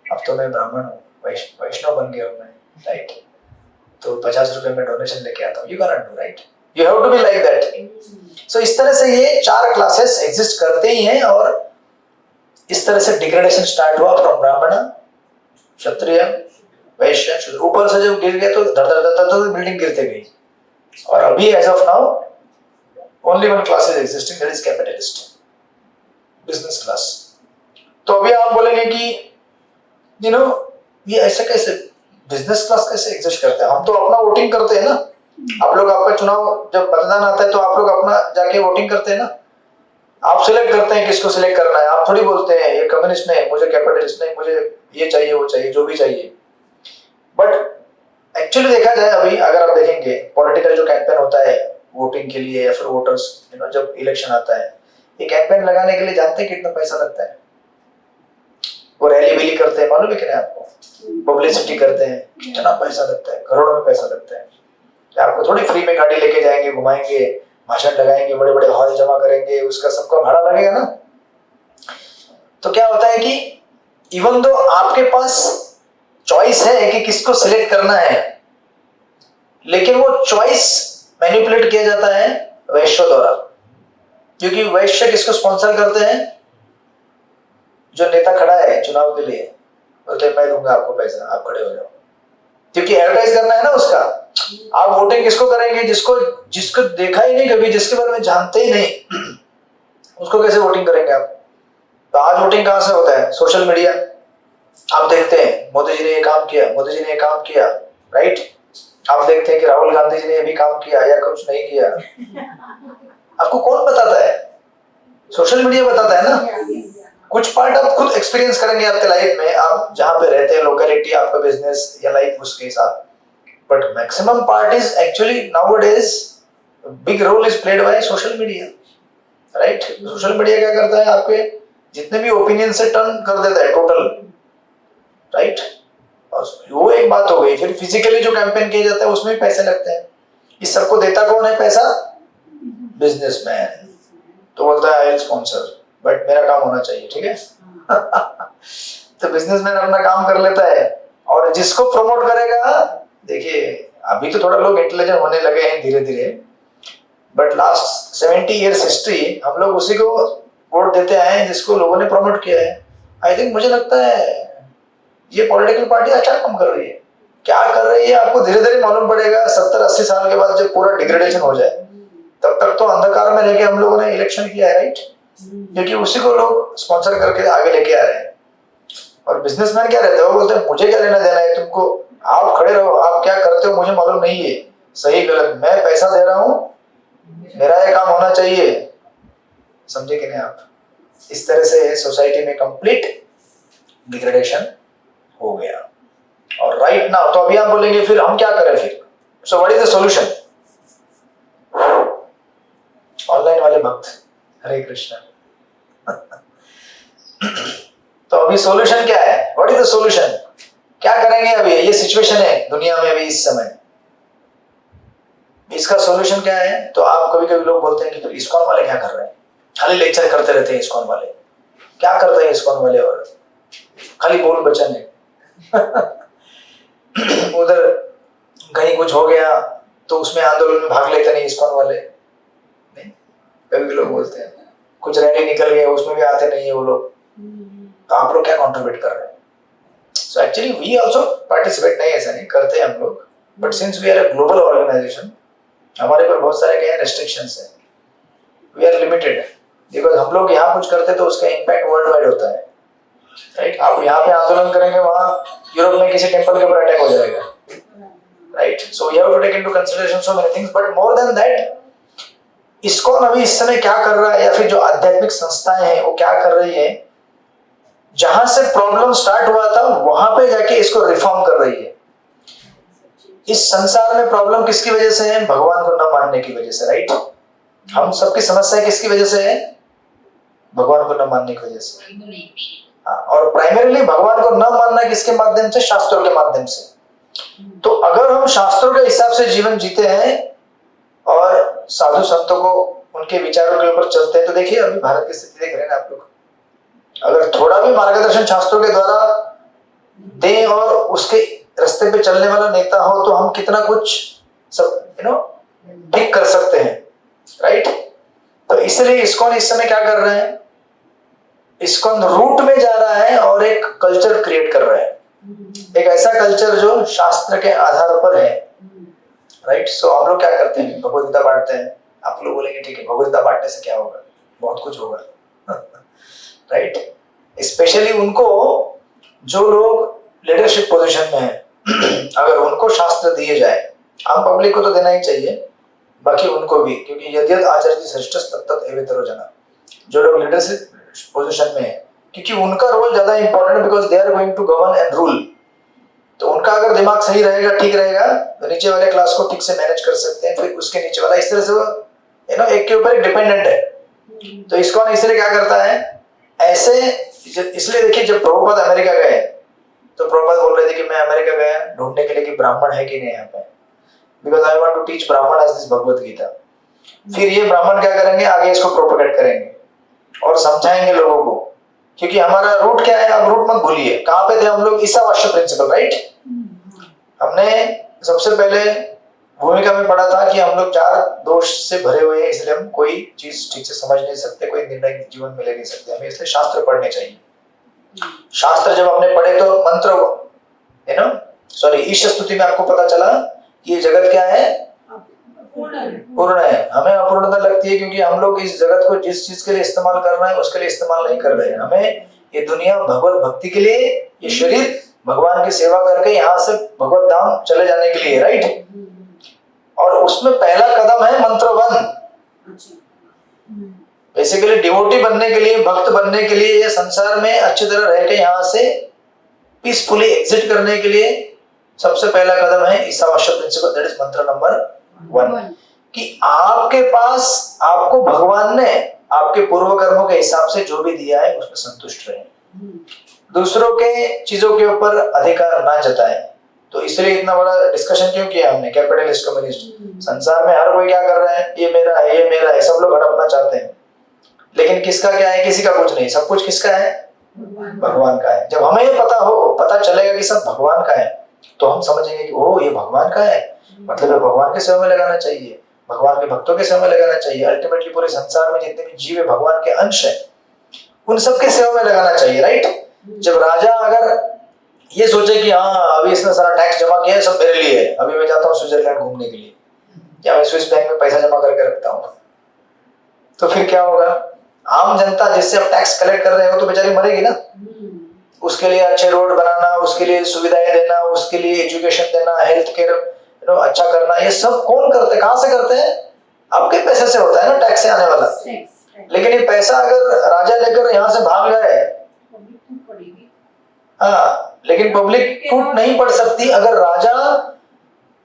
अब तो मैं ब्राह्मण हूँ वैष्णव बन गया हूँ मैं, राइट? तो 50 रुपए में डोनेशन लेके आता हूँ. You can not do, right? You have to be like that. So इस तरह से ये 4 क्लासेस एग्जिस्ट करते ही हैं और इस तरह से डिग्रेडेशन स्टार्ट हुआ फ्रॉम ब्राह्मण, क्षत्रिय, वैश्य, शूद्र. ऊपर से जब गिर गया तो धड़ धड़ धड़ धड़ बिल्डिंग गिरते गई. और अभी as of now only one class is existing, that is capitalist business class. तो अभी आप बोलेंगे कि यू नो ये ऐसे कैसे बिजनेस क्लास कैसे एग्जिस्ट करते हैं? हम तो अपना वोटिंग करते हैं ना. आप लोग आपका चुनाव जब मतदान आता है तो आप लोग अपना जाके वोटिंग करते हैं ना. आप सिलेक्ट करते हैं किसको सिलेक्ट करना है. आप थोड़ी बोलते हैं ये कम्युनिस्ट नहीं मुझे कैपिटलिस्ट नहीं मुझे ये चाहिए वो चाहिए जो भी चाहिए. बट एक्चुअली देखा जाए अभी अगर आप देखेंगे पॉलिटिकल जो कैंपेन होता है वोटिंग के लिए या फिर वोटर्स जब इलेक्शन आता है ये कैंपेन लगाने के लिए जानते हैं कितना पैसा लगता है. वो रैली वैली करते हैं मालूम है कि नहीं आपको? पब्लिसिटी करते हैं कितना पैसा लगता है, करोड़ों में पैसा लगता है. आपको थोड़ी फ्री में गाड़ी लेके जाएंगे घुमाएंगे भाषण लगाएंगे बड़े बड़े हॉल जमा करेंगे उसका सबका भाड़ा लगेगा ना. तो क्या होता है कि इवन दो आपके पास चॉइस है कि किसको सिलेक्ट करना है लेकिन वो चॉइस मैनिपुलेट किया जाता है वैश्यों द्वारा. क्योंकि वैश्य किसको स्पॉन्सर करते हैं? जो नेता खड़ा है चुनाव के लिए बोलते मैं दूंगा आपको पैसा आप खड़े हो जाओ. क्योंकि एडवर्टाइज करना है ना उसका. आप वोटिंग किसको करेंगे? जिसको देखा ही नहीं कभी, जिसके बारे में जानते ही नहीं उसको कैसे वोटिंग करेंगे आप? तो आज वोटिंग कहां से होता है? Social media. आप देखते हैं मोदी जी ने ये काम किया मोदी जी ने ये काम किया, राइट? आप देखते हैं कि राहुल गांधी जी ने ये भी काम किया या कुछ नहीं किया. आपको कौन बताता है? सोशल मीडिया बताता है ना. कुछ पार्ट आप खुद एक्सपीरियंस करेंगे आपके लाइफ में, आप जहां पे रहते हैं लोकेलिटी आपका बिजनेस या लाइफ उसके साथ. But maximum part is actually nowadays big role is played by social media, right? Social media क्या करता है आपके जितने भी ओपिनियन से टर्न कर देता है टोटल, राइट? वो एक बात हो गई. फिर फिजिकली जो कैंपेन किया जाता है उसमें भी पैसे लगते हैं. इस सबको देता कौन है पैसा? बिजनेसमैन. तो बोलता है आई विल स्पॉन्सर बट मेरा काम होना चाहिए, ठीक है? तो बिजनेसमैन अपना काम कर लेता है और जिसको प्रमोट करेगा, देखिए अभी तो थोड़ा लोग इंटेलिजेंट होने लगे हैं धीरे धीरे बट लास्ट 70 इयर्स हिस्ट्री हम लोग उसी को वोट देते आए हैं जिसको लोगों ने प्रमोट किया है. आई थिंक मुझे लगता है ये पॉलिटिकल पार्टी अच्छा काम कर रही है. क्या कर रही है आपको धीरे धीरे मालूम पड़ेगा. 70-80 साल के बाद जब पूरा डिग्रेडेशन हो जाए तब तक तो अंधकार में रहकर हम लोगों ने इलेक्शन किया है, राइट? क्योंकि उसी को लोग स्पॉन्सर करके आगे लेके आ रहे हैं. और बिजनेसमैन क्या रहते हैं? वो बोलते हैं मुझे क्या लेना देना है तुमको, आप खड़े रहो, आप क्या करते हो मुझे मालूम नहीं है सही गलत, मैं पैसा दे रहा हूँ मेरा ये काम होना चाहिए. समझे कि नहीं आप? इस तरह से सोसाइटी में कंप्लीट डिग्रेडेशन हो गया. और राइट नाउ तो अभी आप बोलेंगे फिर हम क्या करें फिर? So what is the solution? Online वाले भक्त हरे कृष्णा. तो अभी सॉल्यूशन क्या है? What is the solution? क्या करेंगे अभी? ये सिचुएशन है दुनिया में अभी इस समय. इसका सॉल्यूशन क्या है? तो आप कभी कभी लोग बोलते हैं कि फिर इस्कॉन वाले क्या कर रहे हैं? खाली लेक्चर करते रहते हैं इस्कॉन वाले. क्या करते हैं इस्कॉन वाले? और खाली बोल बचन है. उधर कहीं कुछ हो गया तो उसमें आंदोलन में भाग लेते नहीं इस्कॉन वाले. नहीं, कभी लोग बोलते हैं कुछ रैली निकल गया उसमें भी आते नहीं है वो लोग. तो आप लोग क्या कॉन्ट्रीब्यूट कर रहे हैं? So actually we also participate. नहीं ऐसा नहीं करते हम लोग but since we are a global organization हमारे पर बहुत सारे क्या रेस्ट्रिक्शंस है. वी आर लिमिटेड बिकॉज हम लोग यहाँ कुछ करते तो उसका इम्पैक्ट वर्ल्ड वाइड होता है, राइट? आप यहाँ पे आंदोलन करेंगे वहाँ यूरोप में किसी टेंपल के ऊपर अटैक हो जाएगा, right? So you have to take into consideration so many things. But more than that ISKCON अभी इस समय क्या कर रहा है या फिर जो आध्यात्मिक संस्थाएं हैं वो क्या कर रही है, जहां से प्रॉब्लम स्टार्ट हुआ था वहां पे जाके इसको रिफॉर्म कर रही है. इस संसार में प्रॉब्लम किसकी वजह से है? भगवान को न मानने की वजह से, राइट? हम सबकी समस्या किसकी वजह से है? भगवान को न मानने की वजह से. और प्राइमरीली भगवान को न मानना किसके माध्यम से? शास्त्रों के माध्यम से। तो अगर हम शास्त्रों के हिसाब से जीवन जीते हैं और साधु संतों को उनके विचारों के ऊपर चलते हैं, तो देखिए अभी भारत की स्थिति देख रहे हैं ना आप लोग। अगर थोड़ा भी मार्गदर्शन शास्त्रों के द्वारा दें और उसके रास्ते पे चलने वाला नेता हो, तो हम कितना कुछ सब ठीक कर सकते हैं, राइट। तो इसलिए इस्कॉन इस समय क्या कर रहे हैं? इस्कॉन रूट में जा रहा है और एक कल्चर क्रिएट कर रहा है, एक ऐसा कल्चर जो शास्त्र के आधार पर है, राइट। सो हम लोग क्या करते हैं? भगवद गीता बांटते हैं। आप लोग बोलेंगे ठीक है, भगवद गीता बांटने से क्या होगा? बहुत कुछ होगा, राइट। स्पेशली उनको जो लोग लीडरशिप पोजीशन में हैं, अगर उनको शास्त्र दिए जाए, आम पब्लिक को तो देना ही चाहिए, बाकी उनको भी, क्योंकि यद्यत आचरति श्रेष्ठ तत्तत् एवेतरो जना, जो लोग लीडरशिप पोजीशन में है, क्योंकि उनका रोल ज्यादा important, because they are going to govern and rule. तो उनका अगर दिमाग सही रहेगा, ठीक रहेगा, तो नीचे वाले क्लास को ठीक से मैनेज कर सकते हैं। फिर उसके नीचे वाला इस तरह से वो एक के ऊपर एक डिपेंडेंट है। तो इसको इसलिए क्या करता है ऐसे, इसलिए देखिए जब प्रभुपाद अमेरिका गए, तो प्रभुपाद बोल रहे थे कि मैं अमेरिका गया ढूंढने के लिए कि ब्राह्मण है कि नहीं यहाँ पे, because I want to teach Brahmin as this Bhagavad Gita. फिर ये ब्राह्मण क्या करेंगे? आगे इसको प्रोपेगेट करेंगे और समझाएंगे लोगों को, क्योंकि हमारा रूट क्या है? आप रूट मत भूलिए, कहाँ पे थे हम लोग? ईसावास्य प्रिंसिपल, राइट। हमने सबसे पहले भूमिका में पढ़ा था कि हम लोग 4 दोष से भरे हुए हैं, इसलिए हम कोई चीज ठीक से समझ नहीं सकते, कोई निर्णय जीवन में ले नहीं सकते, हमें इसलिए शास्त्र पढ़ने चाहिए। शास्त्र जब हमने पढ़े तो मंत्र सॉरी ईश स्तुति में आपको पता चला कि ये जगत क्या है? पूर्ण है। हमें अपूर्णता लगती है क्योंकि हम लोग इस जगत को जिस चीज के लिए इस्तेमाल करना है उसके लिए इस्तेमाल नहीं कर रहे हैं। हमें ये दुनिया भगवत भक्ति के लिए, ये शरीर भगवान की सेवा करके यहाँ से भगवत धाम चले जाने के लिए, राइट। और उसमें पहला कदम है मंत्रवन। बेसिकली डिवोटी बनने के लिए, भक्त बनने के लिए, ये संसार में अच्छी तरह रह के यहाँ से पीसफुली एग्जिट करने के लिए सबसे पहला कदम है ईसावास्य प्रिंसिपल, दैट इज मंत्र नंबर 1, कि आपके पास, आपको भगवान ने आपके पूर्व कर्मों के हिसाब से जो भी दिया है उसमें संतुष्ट रहे, दूसरों के चीजों के ऊपर अधिकार ना जताए। तो इसलिए इतना बड़ा डिस्कशन क्यों किया हमने? कैपिटलिस्ट कम्युनिस्ट संसार में हर कोई क्या कर रहा है? ये मेरा है, ये मेरा है, सब लोग हड़पना चाहते हैं, लेकिन किसका क्या है? किसी का कुछ नहीं, सब कुछ किसका है? भगवान का है। जब हमें ये पता चलेगा कि सब भगवान का है, तो हम समझेंगे कि ओ ये भगवान का है, मतलब भगवान के सेवा में लगाना चाहिए, भगवान के भक्तों के सेवा में लगाना चाहिए। अल्टीमेटली पूरे संसार में जितने भी जीव है भगवान के अंश है, उन सबके सेवा में लगाना चाहिए, राइट। जब राजा अगर ये सोचे कि हाँ अभी इसने सारा टैक्स जमा किया है, सब मेरे लिए है, अभी मैं जाता हूँ स्विट्जरलैंड घूमने के लिए, या मैं स्विस बैंक में पैसा जमा करके रखता हूँ, तो फिर क्या होगा? आम जनता जिससे आप टैक्स कलेक्ट कर रहे हो तो बेचारी मरेगी ना। उसके लिए अच्छे रोड बनाना, उसके लिए सुविधाएं देना, उसके लिए एजुकेशन देना, हेल्थ केयर अच्छा करना, ये सब कौन करते? कहाँ से करते हैं? आपके पैसे से होता है ना, टैक्स से आने वाला। लेकिन ये पैसा अगर राजा लेकर यहाँ से भाग जाए, हाँ, लेकिन पब्लिक टूट नहीं पड़ सकती अगर राजा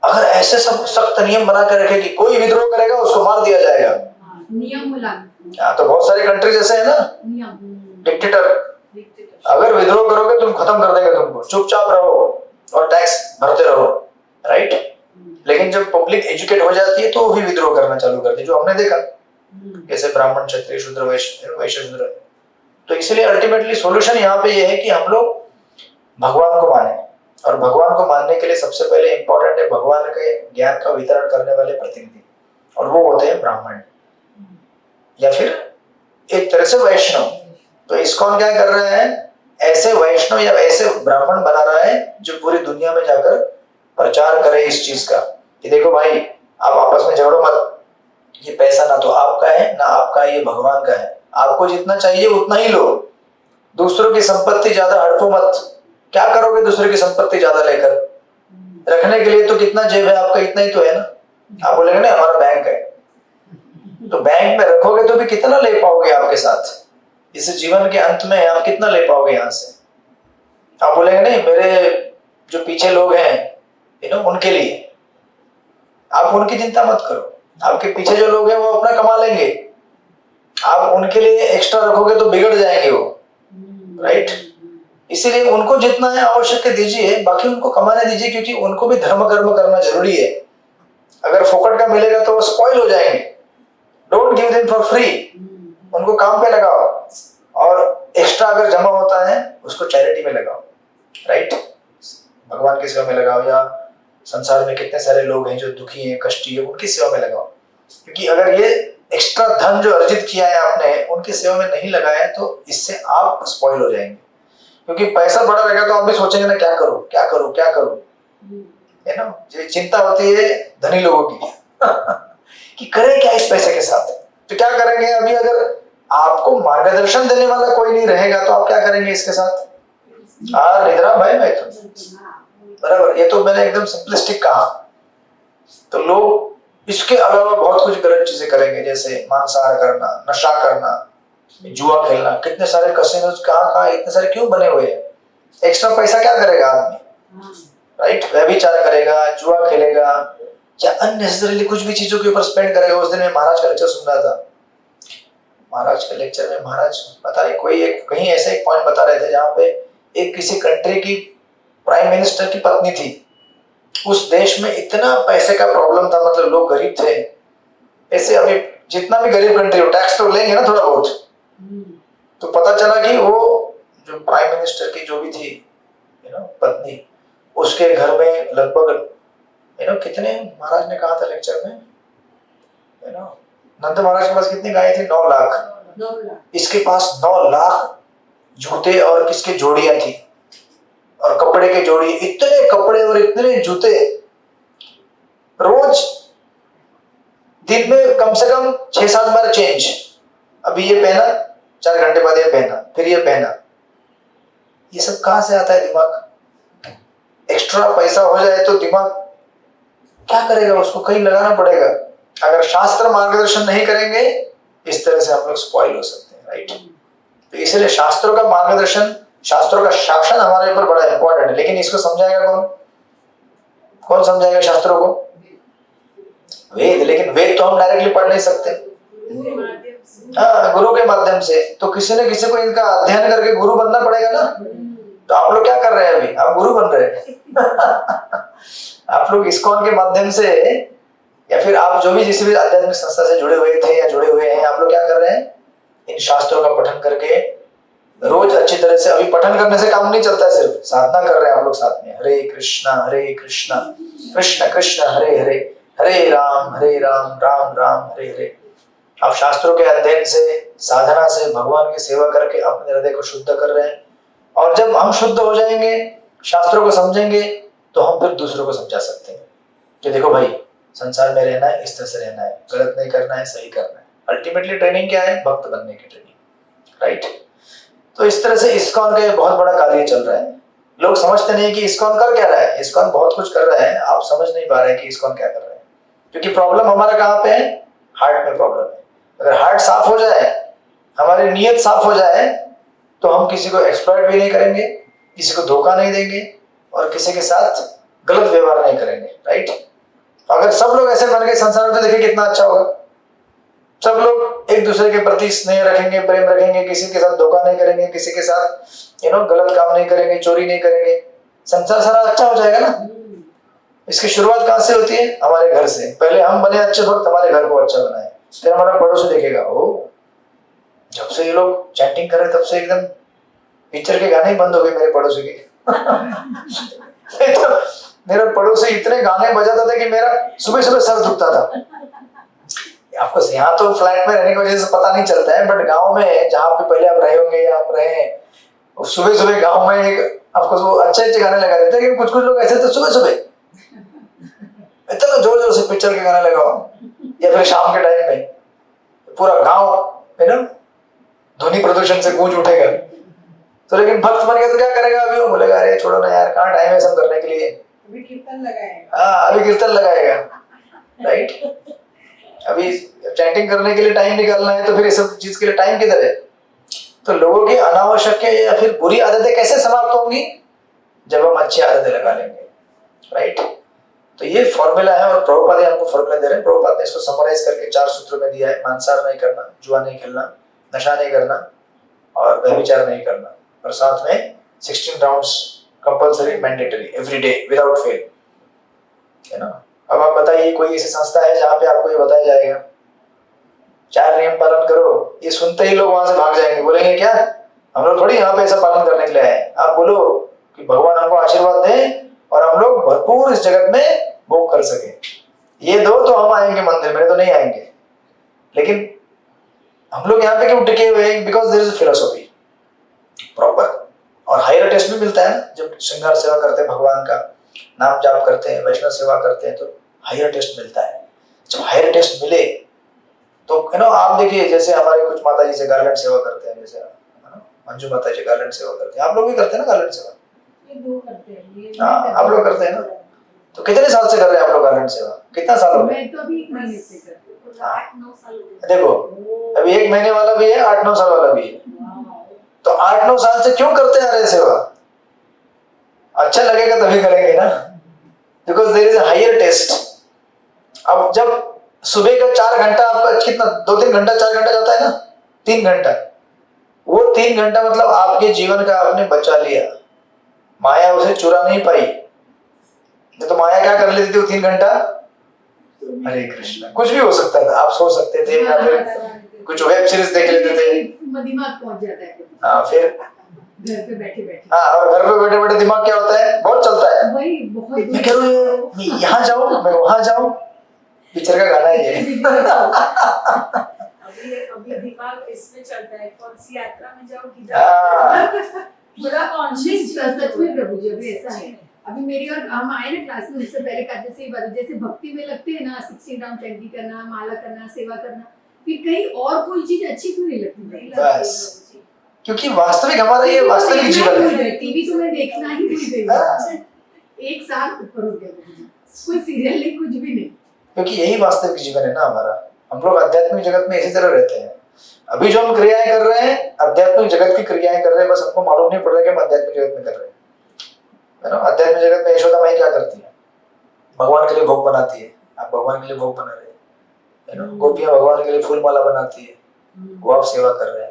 अगर ऐसे सब सख्त नियम बना कर रखे कि कोई विद्रोह करेगा उसको मार दिया जाएगा। नियम हाँ, तो बहुत सारे कंट्रीज ऐसे है ना, डिक्टेटर, अगर विद्रोह करोगे तुम खत्म कर देंगे तुमको, चुपचाप रहो और टैक्स भरते रहो, राइट। लेकिन जब पब्लिक एजुकेट हो जाती है तो वो भी विद्रोह करना चालू करती है, जो हमने देखा कैसे ब्राह्मण, क्षत्रिय, शूद्र, वैश्य शूद्र। तो इसलिए अल्टीमेटली सॉल्यूशन यहाँ पे ये है कि हम लोग भगवान को माने, और भगवान को मानने के लिए सबसे पहले इंपॉर्टेंट है भगवान के ज्ञान का वितरण करने वाले प्रतिनिधि, और वो होते हैं ब्राह्मण या फिर एक तरह से वैष्णव। तो इस्कॉन क्या कर रहे हैं? ऐसे वैष्णव या ऐसे ब्राह्मण बना रहा है जो पूरी दुनिया में जाकर प्रचार करे इस चीज का कि देखो भाई आप आपस में झगड़ो मत, ये पैसा ना तो आपका है ना आपका, ये भगवान का है, आपको जितना चाहिए उतना ही लो, दूसरों की संपत्ति ज्यादा हड़पो मत। क्या करोगे दूसरे की संपत्ति ज्यादा लेकर? रखने के लिए तो कितना जेब है आपका, इतना ही तो है ना। आप बोलेंगे ना हमारा बैंक है, तो बैंक में रखोगे तो भी कितना ले पाओगे आपके साथ? इस जीवन के अंत में आप कितना ले पाओगे यहाँ से? आप बोलेंगे नहीं मेरे जो पीछे लोग हैं उनके लिए, आप उनकी चिंता मत करो, आपके पीछे जो लोग हैं वो अपना कमा लेंगे, आप उनके लिए एक्स्ट्रा रखोगे तो बिगड़ जाएंगे वो, राइट। इसीलिए उनको जितना है आवश्यक दीजिए, बाकी उनको कमाने दीजिए, क्योंकि उनको भी धर्म कर्म करना जरूरी है। अगर फोकट का मिलेगा तो वो स्पॉइल हो जाएंगे। Don't give them for free, उनको काम पे लगाओ, और एक्स्ट्रा अगर जमा होता है उसको चैरिटी में लगाओ, राइट? भगवान की सेवा में लगाओ, या संसार में कितने सारे लोग हैं जो दुखी हैं, कष्टी है, उनकी सेवा में लगाओ। क्योंकि अगर ये एक्स्ट्रा धन जो अर्जित किया है आपने उनकी सेवा में नहीं लगाया तो इससे आप स्पॉइल हो जाएंगे। क्योंकि पैसा बड़ा रहेगा तो आप भी सोचेंगे ना, क्या करूं क्या करूं क्या करूं, है ना? ये चिंता होती है धनी लोगों की कि करें क्या इस पैसे के साथ। तो क्या करेंगे, अभी अगर आपको मार्गदर्शन देने वाला कोई नहीं रहेगा तो आप क्या करेंगे इसके साथ? निद्रा भाई मैं तो बराबर, ये तो मैंने एकदम सिंपलिस्टिक कहा। तो लोग इसके अलावा बहुत कुछ गलत चीजें करेंगे, जैसे मांसाहार करना, नशा करना, जुआ खेलना। कितने सारे कसिनोज कहाँ इतने सारे क्यों बने हुए हैं? एक्स्ट्रा पैसा क्या करेगा आदमी, राइट? व्यभिचार करेगा, जुआ खेलेगा, या अननेसेसरीली कुछ भी चीजों के ऊपर स्पेंड करेगा। उस दिन मैं महाराज का लेक्चर सुन रहा था, महाराज के लेक्चर में महाराज पता नहीं कोई एक कहीं ऐसे एक पॉइंट बता रहे थे जहाँ पे एक किसी कंट्री की प्राइम मिनिस्टर की पत्नी थी। उस देश में इतना पैसे का प्रॉब्लम था, मतलब लोग गरीब थे। ऐसे अभी जितना भी गरीब कंट्री हो टैक्स तो लेंगे ना थोड़ा बहुत। तो पता चला कि वो जो प्राइम मिनिस्टर की जो भी थी पत्नी, उसके घर में लगभग कितने, महाराज ने कहा था लेक्चर में, नंद महाराज के पास कितनी गायें थी? 9 लाख। इसके पास 9 लाख जूते और किसके जोड़ियां थी, और कपड़े के जोड़ी, इतने कपड़े और इतने जूते। रोज दिन में कम से कम 6-7 बार चेंज। अभी ये पहना, 4 घंटे बाद ये पहना, फिर ये पहना। ये सब कहां से आता है दिमाग? एक्स्ट्रा पैसा हो जाए तो दिमाग क्या करेगा, उसको कहीं लगाना पड़ेगा। अगर शास्त्र मार्गदर्शन नहीं करेंगे इस तरह से हम लोग स्पॉइल हो सकते हैं, राइट? तो इसलिए शास्त्रों का मार्गदर्शन, शास्त्रों का शासन हमारे ऊपर बड़ा इंपॉर्टेंट है। लेकिन इसको समझाएगा कौन? कौन समझाएगा शास्त्रों को? वेद। लेकिन वेद तो हम डायरेक्टली पढ़ नहीं सकते, हाँ, गुरु के माध्यम से। तो किसी न किसी को इनका अध्ययन करके गुरु बनना पड़ेगा ना। तो आप लोग क्या कर रहे हैं अभी? आप गुरु बन रहे हैं आप लोग इस्कॉन के माध्यम से, या फिर आप जो भी जिस भी आध्यात्मिक संस्था से जुड़े हुए थे या जुड़े हुए हैं, आप लोग क्या कर रहे हैं? इन शास्त्रों का पठन करके रोज अच्छी तरह से। अभी पठन करने से काम नहीं चलता है, सिर्फ साधना कर रहे हैं आप लोग साथ में। हरे कृष्णा कृष्ण कृष्ण हरे हरे, हरे राम राम राम हरे हरे। आप शास्त्रों के अध्ययन से, साधना से, भगवान की सेवा करके अपने हृदय को शुद्ध कर रहे हैं। और जब हम शुद्ध हो जाएंगे, शास्त्रों को समझेंगे, तो हम फिर दूसरों को समझा सकते हैं कि देखो भाई, संसार में रहना है, इस तरह से रहना है, गलत नहीं करना है, सही करना है। अल्टीमेटली ट्रेनिंग क्या है? भक्त बनने की ट्रेनिंग, राइट? तो इस तरह से इस्कॉन का बहुत बड़ा कार्य चल रहा है। लोग समझते नहीं कि इस्कॉन कर क्या रहा है। इस्कॉन बहुत कुछ कर रहा है, आप समझ नहीं पा रहे कि इस्कॉन क्या कर रहा है। क्योंकि प्रॉब्लम हमारा कहाँ पे है? हार्ट में प्रॉब्लम है। अगर हार्ट साफ हो जाए, हमारी नीयत साफ हो जाए, तो हम किसी को एक्सप्लॉइट भी नहीं करेंगे, किसी को धोखा नहीं देंगे, और किसी के साथ गलत व्यवहार नहीं करेंगे, राइट? अगर सब लोग ऐसे बन गए संसार में, तो देखिए कितना अच्छा होगा। सब लोग एक दूसरे के प्रति स्नेह रखेंगे, प्रेम रखेंगे, किसी के साथ धोखा नहीं करेंगे, किसी के साथ गलत काम नहीं करेंगे, चोरी नहीं करेंगे, संसार सारा अच्छा हो जाएगा ना। इसकी शुरुआत कहाँ से होती है? हमारे घर से। पहले हम बने अच्छे भक्त, हमारे घर को अच्छा बनाए, फिर हमारा पड़ोसी देखेगा, ओ जब से ये लोग चैंटिंग कर रहे तब से एकदम पिक्चर के गाने ही बंद हो गए मेरे पड़ोसी के तो मेरा पड़ोसी इतने गाने बजाता था कि मेरा सुबह सुबह सर दुखता था। आपको यहाँ तो फ्लैट में रहने की वजह से पता नहीं चलता है, बट गांव में जहाँ पे पहले आप रहे होंगे या आप रहे, सुबह सुबह गांव में एक आपको वो अच्छे अच्छे गाने लगा देते हैं। लेकिन कुछ कुछ लोग ऐसे थे, सुबह सुबह इतना जोर जोर से पिक्चर के गाने लगाओ, या फिर शाम के टाइम में पूरा गांव ध्वनि प्रदूषण से गूंज उठेगा। तो लेकिन भक्त बन गया तो क्या करेगा? अभी वो बोलेगा, अरे छोड़ो ना यार, कहाँ टाइम है सब करने के लिए। अभी कीर्तन लगाएगा। हाँ, अभी कीर्तन लगाएगा, राइट? अभी चैटिंग करने के लिए टाइम निकालना है, तो फिर ये सब चीज के लिए टाइम किधर है? तो लोगों की अनावश्यक या फिर बुरी आदतें कैसे समाप्त होंगी? जब हम अच्छी आदतें लगा लेंगे, राइट? तो ये फॉर्मूला है, और प्रभुपाद हमको फॉर्मूला दे रहे हैं। प्रभुपाद ने इसको समराइज करके 4 सूत्रों में दिया है। मांसाहार नहीं करना, जुआ नहीं खेलना, नशा नहीं करना, और व्यभिचार नहीं करना, और साथ में 16 rounds compulsory mandatory every day without fail, है ना। अब आप बताइए कोई ऐसी संस्था है जहाँ पे आपको ये बताया जाएगा 4 नियम पालन करो, ये सुनते ही लोग वहां से भाग जाएंगे, बोलेंगे क्या हम लोग थोड़ी यहाँ पे ऐसा पालन करने के लिए आए। आप बोलो कि भगवान हमको आशीर्वाद दें और हम लोग भरपूर इस जगत में भोग कर सके, ये दो तो हम आएंगे मंदिर में, तो नहीं आएंगे। लेकिन हम लोग यहाँ पे क्यों टिके हुए हैं? Because there is philosophy proper, और हायर टेस्ट भी मिलता है ना। जब श्रृंगार सेवा करते हैं, भगवान का नाम जाप करते हैं, वैष्णव सेवा करते हैं, तो हायर टेस्ट मिलता है। जब हायर टेस्ट मिले तो आप देखिए जैसे हमारे कुछ माता जी से गार्लैंड सेवा करते हैं, जैसे मंजू माता जी गार्लैंड सेवा करते हैं, आप लोग भी करते हैं ना गार्लैंड सेवा? हाँ, आप लोग करते हैं ना। तो कितने साल से कर रहे हैं आप लोग गार्लैंड सेवा? कितना साल हो गया? मैं तो अभी 1 महीने से कर रही हूँ। 8-9 साल हो गए। देखो अभी 1 महीने वाला भी है, 8-9 साल वाला भी है। तो 8-9 साल से क्यों करते आ रहे सेवा? अच्छा लगेगा तभी करेंगे ना, because there is a higher taste. अब जब सुबह का 4 घंटा आपका कितना 2-3 घंटा 4 घंटा जाता है ना, 3 घंटा, वो 3 घंटा मतलब आपके जीवन का आपने बचा लिया, माया उसे चुरा नहीं पाई। तो माया क्या कर लेती थी वो 3 घंटा? हरे कृष्णा, कुछ भी हो सकता था, आप सो सकते थे या फिर कुछ वेब सीरीज देख लेते थे, दिमाग पहुंच जाता है। हाँ, फिर घर पे बैठे हाँ, और घर पे बैठे बैठे दिमाग क्या होता है, बहुत चलता है। वही बहुत मैं कह रहा हूँ मैं यहाँ जाऊँ, मैं वहां जाऊँ, पिक्चर का गाना है ये। अभी दिमाग इसमें चलता है, कौन सी यात्रा में जाओ कि पूरा कॉन्शियस। सच में प्रभु जी अभी ऐसा है। अभी मेरी और हम आए ना क्लास में, उससे पहले का जैसे जैसे भक्ति में लगते हैं ना, 16 राउंड चंडी करना, माला करना, सेवा करना, फिर कहीं और कोई चीज अच्छी क्यों नहीं लगती? बस क्योंकि वास्तविक हमारा ये वास्तविक जीवन है। टीवी तो मैं देखना ही भूल गई। 1 साल ऊपर हो गया, कोई सीरियल नहीं, कुछ भी नहीं, क्योंकि यही वास्तविक जीवन है ना हमारा। हम लोग आध्यात्मिक जगत में इसी तरह रहते हैं। अभी जो हम क्रियाएं कर रहे हैं, आध्यात्मिक जगत की क्रियाएं कर रहे हैं, बस हमको मालूम नहीं पड़ रहा कि हम आध्यात्मिक जगत में कर रहे हैं, है ना। आध्यात्मिक जगत में यशोदा माई क्या करती है? भगवान के लिए भोग बनाती है, आप भगवान के लिए भोग बना रहे हैं, है ना। गोपियां भगवान के लिए फूल माला बनाती है, वो आप सेवा कर रहे हैं।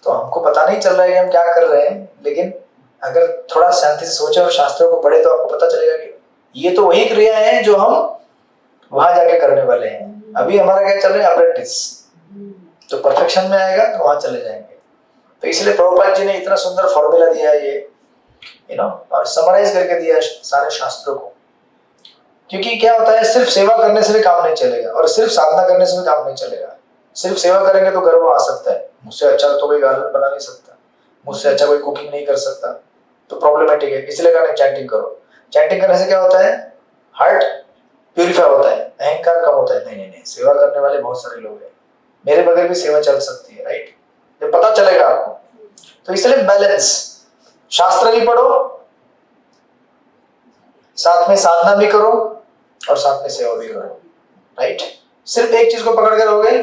तो हमको पता नहीं चल रहा है कि हम क्या कर रहे हैं, लेकिन अगर थोड़ा शांति से सोचे और शास्त्रों को पढ़े तो आपको पता चलेगा कि ये तो वही क्रिया है जो हम वहां जाके करने वाले हैं। अभी हमारा क्या चल रहा है, अप्रेंटिस। तो परफेक्शन में आएगा तो वहां चले जाएंगे। तो इसलिए प्रभुपाद जी ने इतना सुंदर फॉर्मूला दिया है ये, और समराइज करके दिया है सारे शास्त्रों को। क्योंकि क्या होता है, सिर्फ सेवा करने से भी काम नहीं चलेगा, और सिर्फ साधना करने से भी काम नहीं चलेगा। सिर्फ सेवा करेंगे तो गर्व आ सकता है, मुझसे अच्छा तो कोई गार्लन बना नहीं सकता, मुझसे अच्छा कोई कुकिंग नहीं कर सकता, तो प्रॉब्लमेटिक है। इसलिए कहना चैंटिंग करो। चैंटिंग करने से क्या होता है, हार्ट प्यूरिफाई होता है, अहंकार कम होता है। नहीं, सेवा करने वाले बहुत सारे लोग हैं, मेरे बगैर भी सेवा चल सकती है, राइट। ये पता चलेगा आपको। तो इसलिए बैलेंस, शास्त्र भी पढ़ो, साथ में साधना भी करो, और साथ में सेवा भी करो, राइट। सिर्फ एक चीज को पकड़ कर रहोगे,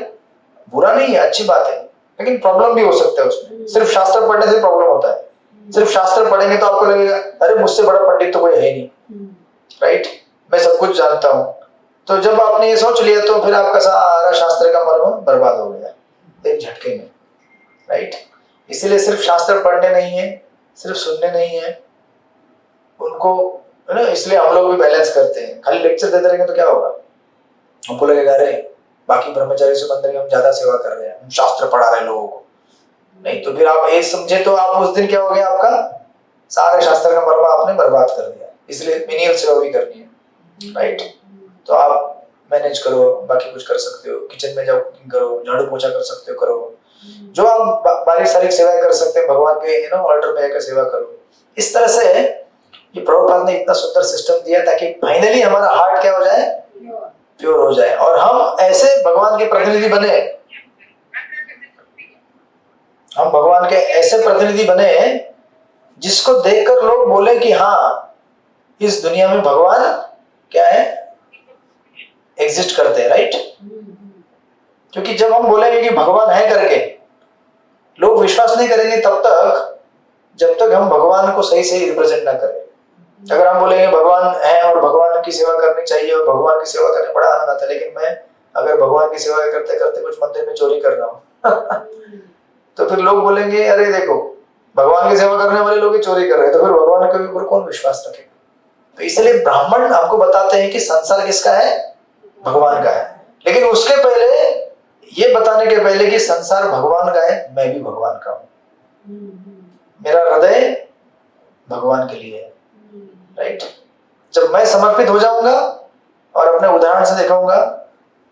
बुरा नहीं है, अच्छी बात है, लेकिन प्रॉब्लम भी हो सकता है उसमें। सिर्फ शास्त्र पढ़ने से प्रॉब्लम होता है। सिर्फ शास्त्र पढ़ेंगे तो आपको लगेगा अरे मुझसे बड़ा पंडित तो कोई है नहीं, राइट, मैं सब कुछ जानता हूँ। तो जब आपने ये सोच लिया तो फिर आपका सारा शास्त्र का मर्म बर्बाद हो गया एक झटके में, राइट। इसीलिए सिर्फ शास्त्र पढ़ने नहीं है, सिर्फ सुनने नहीं है उनको, है ना। इसलिए हम लोग भी बैलेंस करते हैं। खाली लेक्चर देते रहेंगे तो क्या होगा, हमको लगेगा अरे बाकी ब्रह्मचारी से मंदिर में हम ज्यादा सेवा कर रहे हैं, हम शास्त्र पढ़ा रहे हैं लोगों को। नहीं, तो फिर आप ये समझे तो आप उस दिन क्या हो गया, आपका सारे शास्त्र का मर्म आपने बर्बाद कर दिया। इसलिए मिनिमल सेवा भी करनी है, राइट। तो आप मैनेज करो, बाकी कुछ कर सकते हो, किचन में जाओ कुकिंग करो, झाड़ू पोछा कर सकते हो, करो जो आप बारीक सारीक सेवा कर सकते हैं, भगवान के ऑल्टर में आकर सेवा करो। इस तरह से ये प्रभुपाद ने इतना सुंदर सिस्टम दिया ताकि फाइनली हमारा हार्ट क्या हो जाए, प्योर हो जाए, और हम ऐसे भगवान के प्रतिनिधि बने, हम भगवान के ऐसे प्रतिनिधि बने जिसको देखकर लोग बोले कि हाँ इस दुनिया में भगवान क्या है, एग्जिस्ट करते हैं, राइट। क्योंकि जब हम बोलेंगे कि भगवान है करके, लोग विश्वास नहीं करेंगे तब तक जब तक हम भगवान को सही सही रिप्रेजेंट ना करें। अगर हम बोलेंगे भगवान है और भगवान की सेवा करनी चाहिए और भगवान की सेवा करने बड़ा आनंद आता है, लेकिन मैं अगर भगवान की सेवा करते करते कुछ मंदिर में चोरी कर रहा हूँ तो फिर लोग बोलेंगे अरे देखो भगवान की सेवा करने वाले लोग ही चोरी कर रहे हैं, तो फिर भगवान के ऊपर कौन विश्वास रखेगा? तो इसलिए ब्राह्मण आपको बताते हैं कि संसार किसका है? भगवान का है। लेकिन उसके पहले, ये बताने के पहले कि संसार भगवान का है, मैं भी भगवान का हूं, मेरा हृदय भगवान के लिए है, राइट? जब मैं समर्पित हो जाऊंगा और अपने उदाहरण से दिखाऊंगा,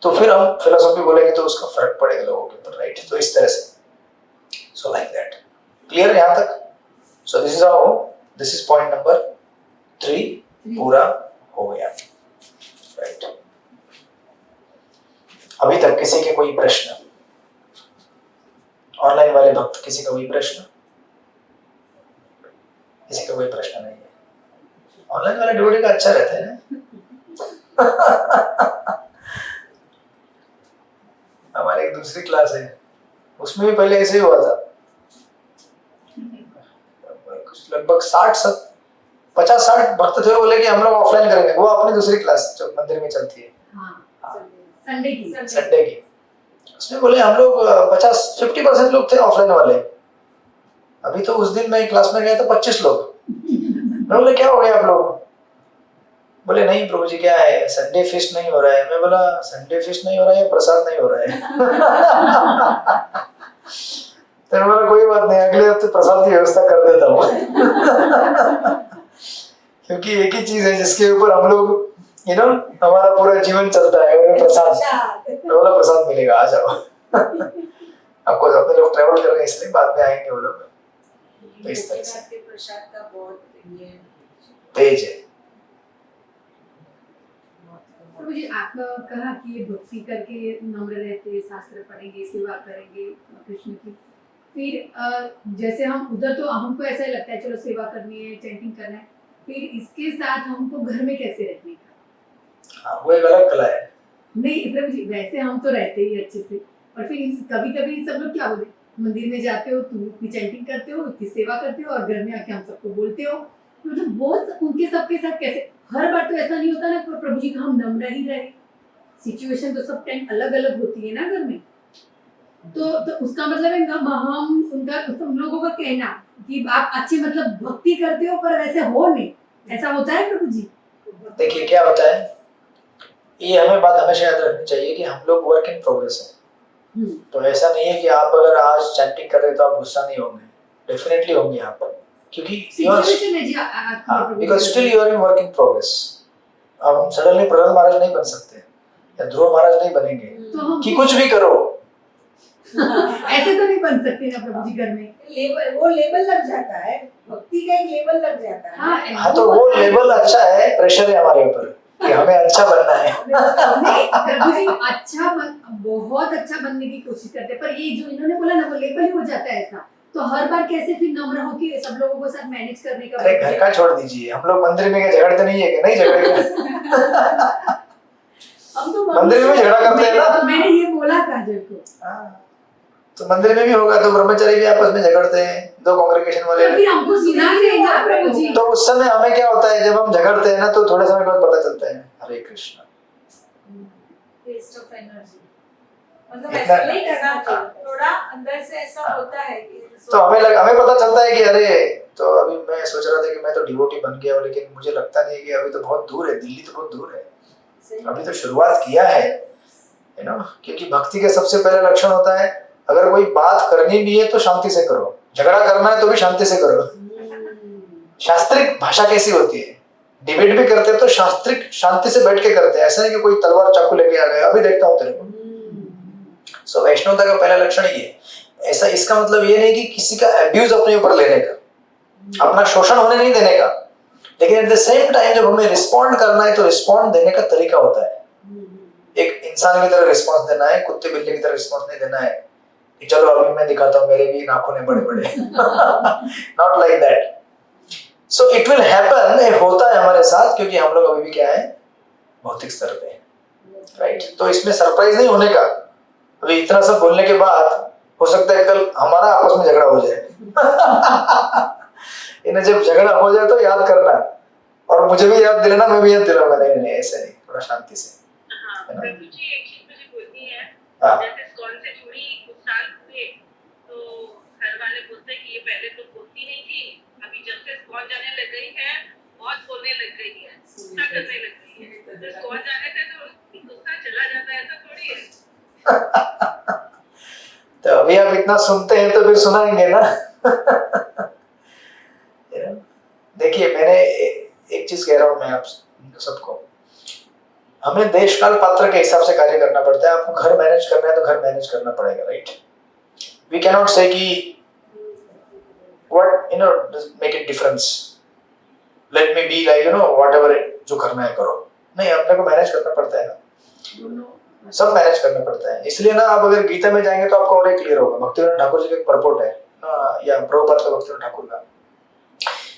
तो फिर हम फिलोसॉफी बोलेंगे तो उसका फर्क पड़ेगा लोगों के ऊपर, राइट? तो इस तरह से, सो लाइक दैट। क्लियर यहां तक? सो this is how, this is point number 3 पूरा हो गया, राइट? अभी तक किसी के कोई प्रश्न? ऑनलाइन वाले भक्त, किसी का कोई प्रश्न? किसी का कोई प्रश्न नहीं है? ऑनलाइन वाला ड्यूटी का अच्छा रहता है ना? हमारी एक दूसरी क्लास है, उसमें भी पहले ऐसे ही हुआ था। कुछ लगभग 50-60 भक्त थे, बोले कि हम लोग ऑफलाइन करेंगे। वो अपनी दूसरी क्लास जो मंदिर में चलती है, संडे की, उसमें बोले हम लोग 50% लोग थे ऑफलाइन वाले। अभी तो उस दिन मैं क्लास में गया था 25 लोग। मैं बोले क्या हो गया आप लोग? बोले नहीं प्रभु जी, क्या है, संडे फिस्ट नहीं हो रहा है। मैं बोला संडे फिस्ट नहीं हो रहा है, प्रसाद नहीं हो रहा है? तो बोला कोई बात नहीं, अगले हफ्ते प्रसाद की व्यवस्था कर देता हूँ। क्योंकि एक ही चीज है जिसके ऊपर हम लोग हमारा पूरा जीवन चलता है, वो प्रसाद। तो बोला प्रसाद मिलेगा, आ जाओ। आपको अपने लोग ट्रैवल कर रहे हैं इसलिए बाद में आएंगे वो लोग। तो इस तरह से प्रसाद का बहुत तेज है। प्रभु जी, आपने कहा कि ये भक्ति करके नम्र रहते, शास्त्र पढ़ेंगे, सेवा करेंगे कृष्ण की। फिर जैसे हम उधर तो हमको ऐसा ही लगता है चलो सेवा करनी है, चैंटिंग करना है, फिर इसके साथ हमको घर में कैसे रहने का? वो एक अलग कला है। नहीं प्रभु जी, वैसे हम तो रहते ही अच्छे से, और फिर कभी कभी सब लोग क्या बोलते, मंदिर में जाते हो, तुम इतनी चैंटिंग करते हो, इतनी सेवा करते हो, और घर में आके हम सबको बोलते हो। मतलब वो उनके सबके साथ कैसे? हर बार तो ऐसा नहीं होता ना प्रभु जी का हम नम्र ही रहे। सिचुएशन तो सब टाइम अलग अलग होती है ना घर में। तो उसका मतलब है हम उनका उन लोगों का कहना कि आप अच्छे मतलब भक्ति करते हो पर वैसे हो नहीं, ऐसा होता है प्रभु जी? देखिए क्या होता है, ये हमें बात हमेशा याद रखनी चाहिए कि हम लोग वर्क इन प्रोग्रेस है। तो ऐसा नहीं है कि आप अगर आज चैंटिंग कर रहे तो आप गुस्सा नहीं होंगे, डेफिनेटली होंगे आप, क्योंकि because still you are in work in progress. अब हम सडनली प्रहलाद महाराज नहीं बन सकते या ध्रुव महाराज नहीं बनेंगे कि कुछ भी करो। ऐसे तो नहीं बन सकते ना प्रभु जी घर में। वो लेवल लग जाता है, भक्ति का एक लेवल लग जाता है। हाँ तो वो लेवल अच्छा है, प्रेशर है हमारे ऊपर कि हमें अच्छा बनना है। प्रभु जी बहुत अच्छा बनने की कोशिश करते हैं, पर ये जो इन्होंने बोला ना वो लेवल ही हो जाता है ऐसा। तो हर बार कैसे फिर नम्र होके सब लोगों के साथ मैनेज करने का? अरे घर का छोड़ दीजिए, हम लोग मंदिर में क्या झगड़ते नहीं है कि नहीं झगड़ेंगे? हम तो मंदिर में भी झगड़ा करते हैं ना। मैंने ये बोला काजल को। तो मंदिर में भी होगा, तो ब्रह्मचारी भी आपस में झगड़ते हैं, दो कांग्रेगेशन वाले। तो फिर हमको सुना देगा प्रभु जी। तो उस समय हमें क्या होता है, जब हम झगड़ते हैं ना, तो थोड़े समय बाद पता चलता है हरे कृष्ण, वेस्ट ऑफ एनर्जी। मतलब ऐसा नहीं करना चाहिए, थोड़ा अंदर से ऐसा होता है कि तो हमें पता चलता है कि अरे, तो अभी मैं सोच रहा था कि मैं तो डिवोटी बन गया हूं, लेकिन मुझे लगता नहीं है कि अभी तो बहुत दूर है, दिल्ली तो बहुत दूर है, अभी तो शुरुआत किया है, क्योंकि भक्ति का सबसे पहला लक्षण होता है, अगर कोई बात करनी भी है तो शांति से करो, झगड़ा करना है तो भी शांति से करो। शास्त्रिक भाषा कैसी होती है, डिबेट भी करते हैं तो शास्त्रिक शांति से बैठ के करते हैं, ऐसा नहीं कि कोई तलवार चाकू लेके आ गया अभी देखता हूं तेरे को। सो वैष्णवता का पहला लक्षण ये है। ऐसा इसका मतलब ये नहीं कि किसी का अब्यूज अपने ऊपर लेने का, अपना शोषण होने नहीं देने का, लेकिन एट द सेम टाइम जब हमें रिस्पॉन्ड करना है तो रिस्पॉन्ड देने का तरीका होता है। एक इंसान की तरह रिस्पॉन्स देना है, कुत्ते बिल्ली की तरह रिस्पॉन्स नहीं देना है कि चलो अभी मैं दिखाता हूं मेरे भी नाखून है बड़े बड़े। Not like that. So it will happen, होता है हमारे साथ, क्योंकि हम लोग अभी भी क्या है, भौतिक स्तर पे, राइट? तो इसमें सरप्राइज नहीं होने का। अभी इतना सब बोलने के बाद हो सकता है कल हमारा आपस में झगड़ा हो जाए। इन्हें जब झगड़ा हो जाए तो याद करना, और मुझे भी याद दिलाना, मैं भी याद दिलाऊंगा। नहीं ऐसे नहीं, थोड़ा शांति से। प्रभु जी एक चीज मुझे बोलनी है, जैसे स्कॉन से जुड़ी कुछ साल हुए तो घर वाले बोलते हैं कि ये पहले तो बोलती बोलती नहीं थी, अभी जब से स्कॉल जाने लग गई है बहुत बोलने लग गई है, गुस्सा करने लग गई है। तो स्कॉल जाने से तो गुस्सा चला जाता है, ऐसा थोड़ी है। तो अभी आप इतना सुनते हैं तो फिर सुनाएंगे ना। देखिए मैंने एक चीज कह रहा हूं मैं आप सबको, हमें देश काल पात्र के हिसाब से कार्य करना पड़ता है। आपको घर मैनेज करना है तो घर मैनेज करना पड़ेगा, राइट? वी कैन नॉट से कि what make it difference, let me be like whatever जो करना है करो। नहीं, अपने को मैनेज करना पड़ता है ना, सब मैनेज करना पड़ता है। इसलिए ना आप अगर गीता में जाएंगे तो आपको और एक क्लियर होगा। भक्तिविनोद ठाकुर जी का एक परपोर्ट है या प्रभुपाद का भक्तिविनोद ठाकुर का,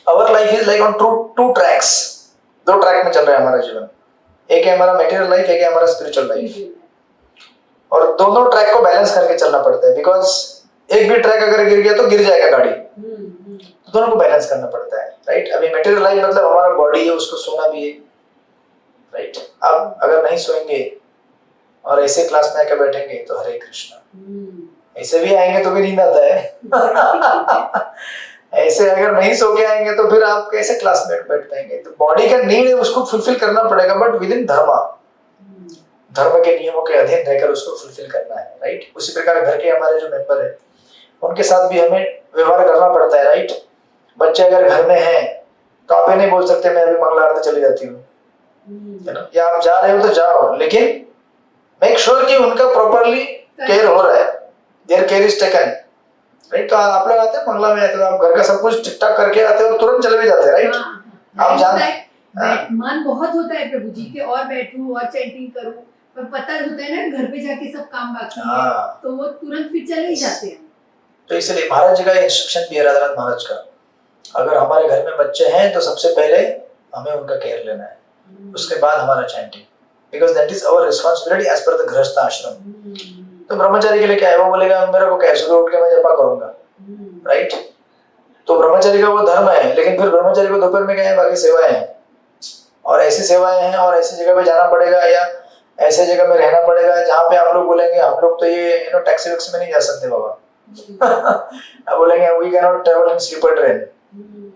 our life is like on two tracks, दो ट्रैक में चल रहा है हमारा जीवन। एक है हमारा मटेरियल लाइफ, एक है हमारा स्पिरिचुअल लाइफ, और दोनों ट्रैक को बैलेंस करके चलना पड़ता है। बिकॉज एक भी ट्रैक अगर गिर गया तो गिर जाएगा गाड़ी, तो दोनों को बैलेंस करना पड़ता है, राइट? अभी मटेरियल लाइफ मतलब हमारा बॉडी है, उसको सोना भी है, राइट? आप अगर नहीं सोएंगे और ऐसे क्लास में आकर बैठेंगे तो हरे कृष्णा, ऐसे भी आएंगे तो भी नींद आता है। ऐसे अगर नहीं सो के आएंगे तो फिर आप कैसे क्लास में बैठ पाएंगे? तो बॉडी का नीड है, उसको फुलफिल करना पड़ेगा, बट विद इन धर्म के नियमों के अधीन रहकर उसको फुलफिल करना है, राइट? उसी प्रकार घर के हमारे जो मेंबर है उनके साथ भी हमें व्यवहार करना पड़ता है, राइट? बच्चे अगर घर में हैं तो आप ये नहीं बोल सकते मैं अभी मंगला आरती चली जाती हूँ, है ना? या आप जा रहे हो तो जाओ, लेकिन मेक श्योर कि उनका प्रॉपरली केयर हो रहा है, their care is taken, right? तो आप लोग आते हैं मंगला में आते हो, आप घर का सब कुछ ठीक ठाक करके आते हो, तुरंत चले भी जाते हैं, राइट? आप जानते हैं मन बहुत होता है प्रभु जी के, और बैठूं और चैंटिंग करूं, पर पता होता है ना घर पे जाके सब काम बाकी है, तो वो तुरंत फिर चले ही जाते हैं। तो इसलिए महाराज जी का इंस्ट्रक्शन भी है, राधानाथ महाराज का, अगर हमारे घर में बच्चे हैं तो सबसे पहले हमें उनका केयर लेना है, उसके बाद हमारा chanting, because that is our responsibility as per the grihastha ashram. तो ब्रह्मचारी के लिए क्या है, वो बोलेगा मेरे को क्या, सुबह उठ के मैं जपा करूंगा, राइट? तो ब्रह्मचारी का वो धर्म है, लेकिन फिर ब्रह्मचारी को दोपहर में क्या है, बाकी सेवाएं हैं, और ऐसी सेवाएं हैं, और ऐसी जगह पे जाना पड़ेगा या ऐसे जगह में रहना पड़ेगा जहाँ पे आप लोग बोलेंगे हम लोग तो ये टैक्सी वैक्सी में नहीं जा सकते बाबा। आप बोलेंगे we can not travel in sleeper train,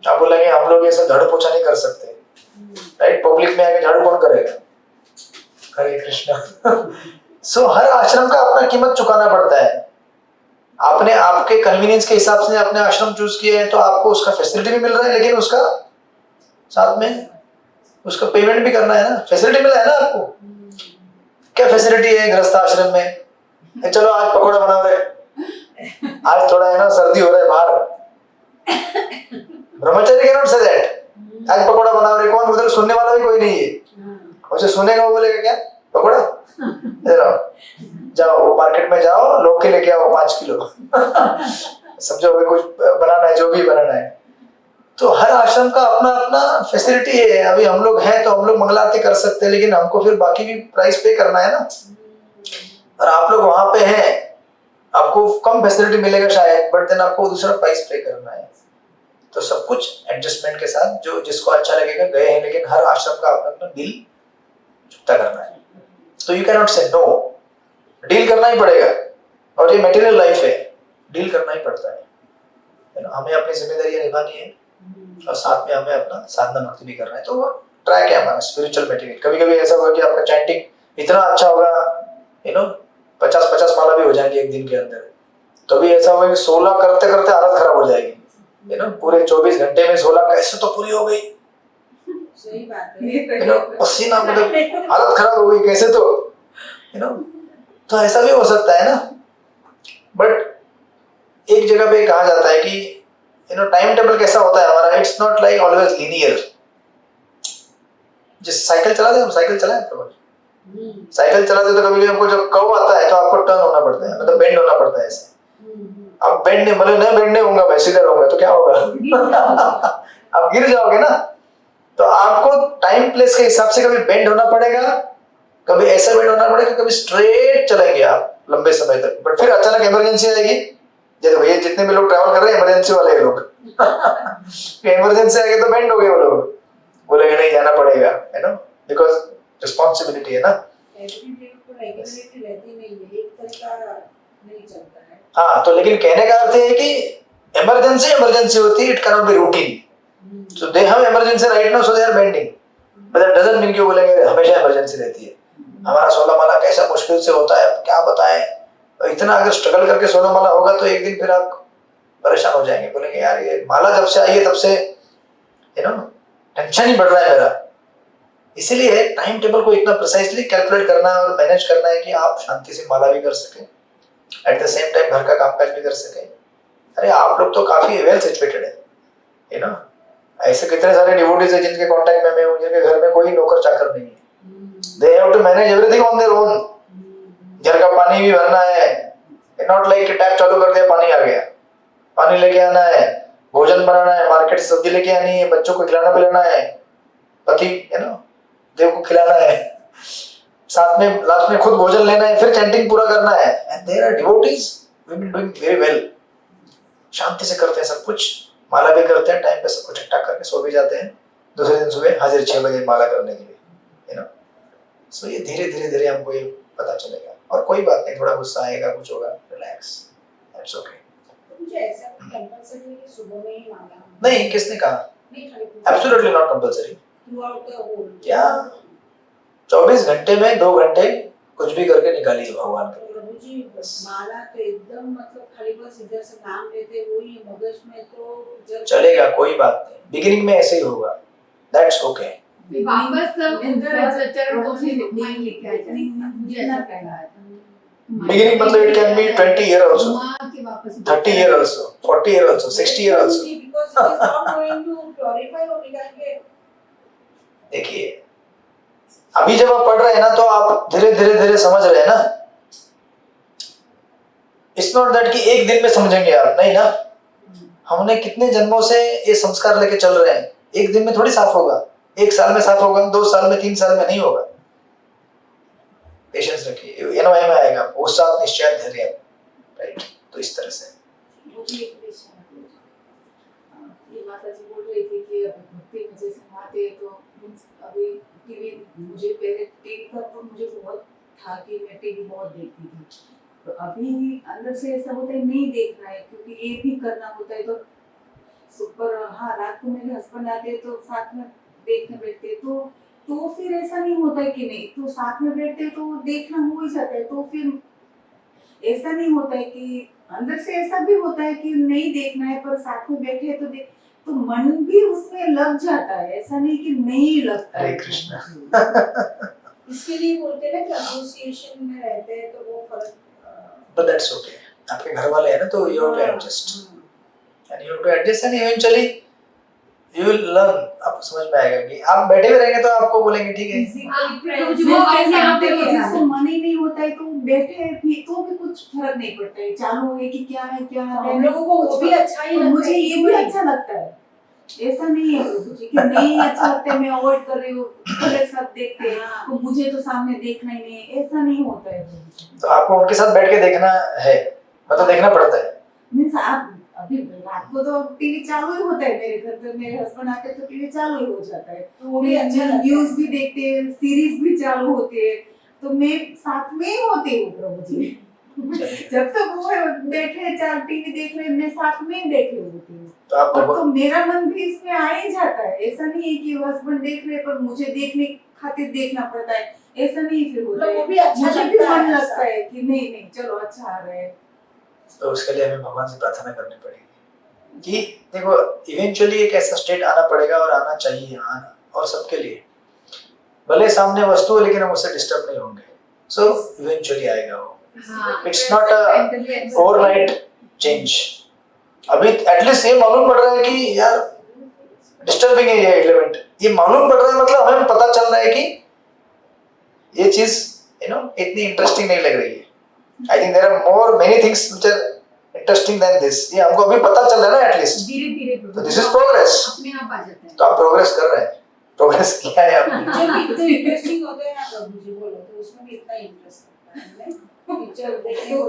आप बोलेंगे हम लोग ऐसा झाड़ू पोछा नहीं कर सकते, राइट? पब्लिक में आके झाड़ू कौन करेगा? हरे कृष्णा। सो हर आश्रम का अपना कीमत चुकाना पड़ता है। आपने आपके कन्वीनियंस के हिसाब से अपने आश्रम चूज किए हैं तो आपको उसका फैसिलिटी भी मिल रहा है, लेकिन उसका साथ में उसका पेमेंट भी करना है ना। फैसिलिटी मिला है ना आपको, क्या फैसिलिटी है गृहस्थ आश्रम में? चलो आज पकौड़ा बनाओ रे, आज थोड़ा है ना सर्दी हो रहा है बाहर, ब्रह्मचारी कैन नॉट से दैट, आज पकौड़ा बनाओ रे। कौन उधर सुनने वाला भी कोई नहीं है, उसे सुनेगा वो बोलेगा क्या पकौड़ा, जाओ मार्केट में जाओ लोग के लेके आओ 5 किलो। समझो कुछ बनाना है, जो भी बनाना है। तो हर आश्रम का अपना अपना फैसिलिटी है। अभी हम लोग हैं तो हम लोग मंगला आरती कर सकते हैं, लेकिन हमको फिर बाकी भी प्राइस पे करना है ना। और आप लोग वहां पे हैं, आपको कम फैसिलिटी मिलेगा शायद, बट देन आपको दूसरा प्राइस पे करना है। तो सब कुछ एडजस्टमेंट के साथ जो जिसको अच्छा लगेगा गए हैं, लेकिन हर आश्रम का अपना अपना बिल चुकता करना है। तो यू कैन नॉट से नो, डील करना ही पड़ेगा। और ये मटेरियल लाइफ है, डील करना ही पड़ता है ना। हमें अपनी जिम्मेदारियां निभानी है और साथ में हमें अपना साधना भक्ति भी करना है। तो वो ट्रैक है हमारा स्पिरिचुअल मटेरियल। कभी कभी ऐसा होगा कि आपका चैंटिंग इतना अच्छा होगा, 50-50 माला भी हो जाएंगे एक दिन के अंदर। कभी ऐसा होगा कि 16 करते करते हालत खराब हो जाएगी, पूरे 24 घंटे में 16 कैसे तो पूरी हो गई, सही बात है। पसीना मतलब हालत खराब हो गई कैसे तो, तो ऐसा भी हो सकता है ना। बट एक जगह पे कहा जाता है कि टाइम टेबल कैसा होता है हमारा, it's not like always linear. जिस साइकिल चलाते हम, साइकिल चलाए तो साइकिल चलाते तो कभी हमको जब कर्व आता है तो आपको टर्न होना पड़ता है, मतलब बेंड होना पड़ता है ऐसे। अब बेंड नहीं, मतलब नहीं बेंड नहीं होगा, मैं सीधा रहूंगा तो क्या होगा? आप गिर जाओगे ना। तो आपको टाइम प्लेस के हिसाब से कभी बेंड होना पड़ेगा, कभी ऐसा बेंड होना पड़ेगा, कभी स्ट्रेट चलेंगे आप लंबे समय तक। बट फिर अचानक इमरजेंसी आएगी, जैसे भैया जितने भी लोग ट्रैवल कर रहे हैं इमरजेंसी वाले लोग इमरजेंसी आएगी तो बेंड हो गए वो लोग, बोलेंगे नहीं जाना पड़ेगा, है ना, बिकॉज रिस्पॉन्सिबिलिटी है ना। रेगुलरिटी रहती नहीं है, एक तरीका नहीं चलता है। हाँ, तो लेकिन कहने का अर्थ है कि emergency होती है, it cannot be routine. So they have emergency right now, so they are bending. But that doesn't mean कि वो बोलेंगे हमेशा emergency रहती है. हमारा 16 माला कैसा मुश्किल से होता है, क्या बताएं. और इतना अगर स्ट्रगल करके 16 माला होगा तो एक दिन फिर आप परेशान हो जाएंगे, बोलेंगे यार ये माला जब से आई है तब से टेंशन ही बढ़ रहा है मेरा. इसीलिए टाइम टेबल को इतना प्रिसाइजली कैलकुलेट करना है और मैनेज करना है कि आप शांति से माला भी कर सके, एट द सेम टाइम घर का कामकाज भी कर सके. अरे आप लोग तो काफी वेल सिचुएटेड है, ऐसे कितने सारे डिवोटीज है जिनके कांटेक्ट में मैं हूं, जिनके घर में कोई नौकर चाकर नहीं है. They have to manage everything on their own. घर का पानी भी भरना है, नॉट लाइक टैप चालू कर दिया पानी आ गया. पानी लेके आना है, भोजन बनाना है, मार्केट से सब्जी लेके आनी है, बच्चों को खिलाना पिलाना है, पति देव को खिलाना है, साथ में लास्ट में खुद भोजन लेना है, फिर चैंटिंग पूरा करना है. And there are devotees women doing very well. शांति से करते हैं सब कुछ, माला भी करते हैं, टाइम पे सब कुछ ठीक-ठाक करके सो भी जाते हैं, दूसरे दिन सुबह हाजिर 6 बजे माला करने के लिए. सो ये धीरे धीरे धीरे हमको ये पता चलेगा. और कोई बात नहीं, थोड़ा गुस्सा आएगा, कुछ होगा, रिलैक्स, दैट्स ओके. मुझे ऐसा कंपल्सरी है कि सुबह में ही माला. नहीं, किसने कहा? नहीं, खाली absolutely not compulsory. Throughout the whole. क्या 24 घंटे में 2 घंटे कुछ भी करके निकालिए भगवान के लिए. प्रभु जी माला तो एकदम मतलब खाली बस इधर से नाम लेते वही मगज में तो चलेगा, कोई बात नहीं. बिगिनिंग में ऐसे ही होगा, दैट्स ओके. वापस उधर चरण को भी नहीं लेके आए. मुझे ऐसा कहना है. Beginning मतलब it can be 20 year also, 30 year also, 40 year also, 60 year also. Because it is not going to purify or निकालेंगे. देखिए, अभी जब आप पढ़ रहे हैं ना तो आप धीरे धीरे धीरे समझ रहे हैं ना. It's not that कि एक दिन में समझेंगे आप, नहीं ना. हमने कितने जन्मों से ये संस्कार लेके चल रहे हैं. एक दिन में थोड़ी साफ होगा, 1 साल में साफ होगा, 2 साल में, 3 साल में नहीं होगा. पेशेंस रखिए, एनवाई में आएगा, उस साथ निश्चय धैर्य, राइट. तो इस तरह से ये माता जी बोल रही थी कि भक्ति में जैसे आते तो अभी टीवी, मुझे पहले टीवी का तो मुझे बहुत था कि मैं टीवी बहुत देखती थी. तो अभी अंदर से ऐसा होता है नहीं देखना है, क्योंकि ये भी करना होता है. तो सुपर हाँ, रात को मेरे हस्बैंड आते हैं तो साथ में देखने बैठते हैं, तो फिर ऐसा नहीं होता है कि नहीं, तो साथ में बैठते तो देखना हो ही जाता है. तो फिर ऐसा नहीं होता है कि अंदर से ऐसा भी होता है कि नहीं देखना है, पर साथ में बैठे तो तो मन भी उसमें लग जाता है. ऐसा नहीं कि नहीं लगता है. हरे कृष्ण. इसके लिए बोलते हैं कि एसोसिएशन में रहते हैं तो वो फर्क. But that's okay. आपके घर वाले हैं ना, तो you have to adjust. And you have to adjust and eventually you will learn. आपको समझ में आएगा कि आप बैठे हुए रहेंगे तो आपको बोलेंगे ठीक है. जिसको मन ही नहीं होता है तो बैठे भी तो भी कुछ फर्क नहीं पड़ता है. चालू है कि क्या है क्या है, हम लोगों को वो भी अच्छा ही लगता है. मुझे ये भी अच्छा लगता है. ऐसा नहीं है कि नहीं अच्छा लगता है मैं अवॉइड कर रही हूँ, सब देखते हैं तो मुझे तो सामने देखना ही नहीं है. ऐसा नहीं होता है. तो आपको उनके साथ बैठ के देखना है, मतलब देखना पड़ता है. मींस आप अभी रात को तो टीवी चालू ही होता है मेरे घर पे. मेरे हस्बैंड आते तो टीवी चालू ही हो जाता है. तो वो भी अच्छा लगता है. न्यूज भी देखते हैं, सीरीज भी चालू होते हैं, तो मैं साथ में ही होती हूँ प्रभु जी. जब तक वो बैठे चार टीवी देख रहे मैं साथ में ही बैठी होती हूँ. तो आपको और तो मेरा मन भी इसमें आ ही जाता है. ऐसा नहीं है कि हस्बैंड देख रहे पर मुझे देखने खातिर देखना पड़ता है. ऐसा नहीं फिर होता है. वो भी अच्छा मुझे भी लगता है मन ऐसा. लगता है कि नहीं नहीं चलो अच्छा आ रहा है. तो उसके लिए हमें भगवान से प्रार्थना करनी पड़ेगी कि देखो इवेंचुअली एक ऐसा स्टेट आना पड़ेगा और आना चाहिए, और सबके लिए. भले सामने वस्तु है लेकिन हम उससे डिस्टर्ब नहीं होंगे. सो इवेंचुअली आएगा वो. It's not a overnight change. अभी एटलीस्ट ये मालूम पड़ रहा है कि यार डिस्टर्बिंग है ये एलिमेंट, ये मालूम पड़ रहा है, मतलब हमें पता चल रहा है कि ये चीज इतनी इंटरेस्टिंग नहीं लग रही है. I think there are more many things which are interesting than this. ये हमको अभी पता चल रहा है ना एटलीस्ट. धीरे धीरे तो दिस इज प्रोग्रेस. अपने आप आ जाता है. तो आप प्रोग्रेस कर रहे हैं. प्रोग्रेस किया है आपने. मुझे भी इतना इंटरेस्टिंग होता है ना प्रभु जी बोलो तो उसमें भी इतना इंटरेस्ट होता है. पिक्चर देखने को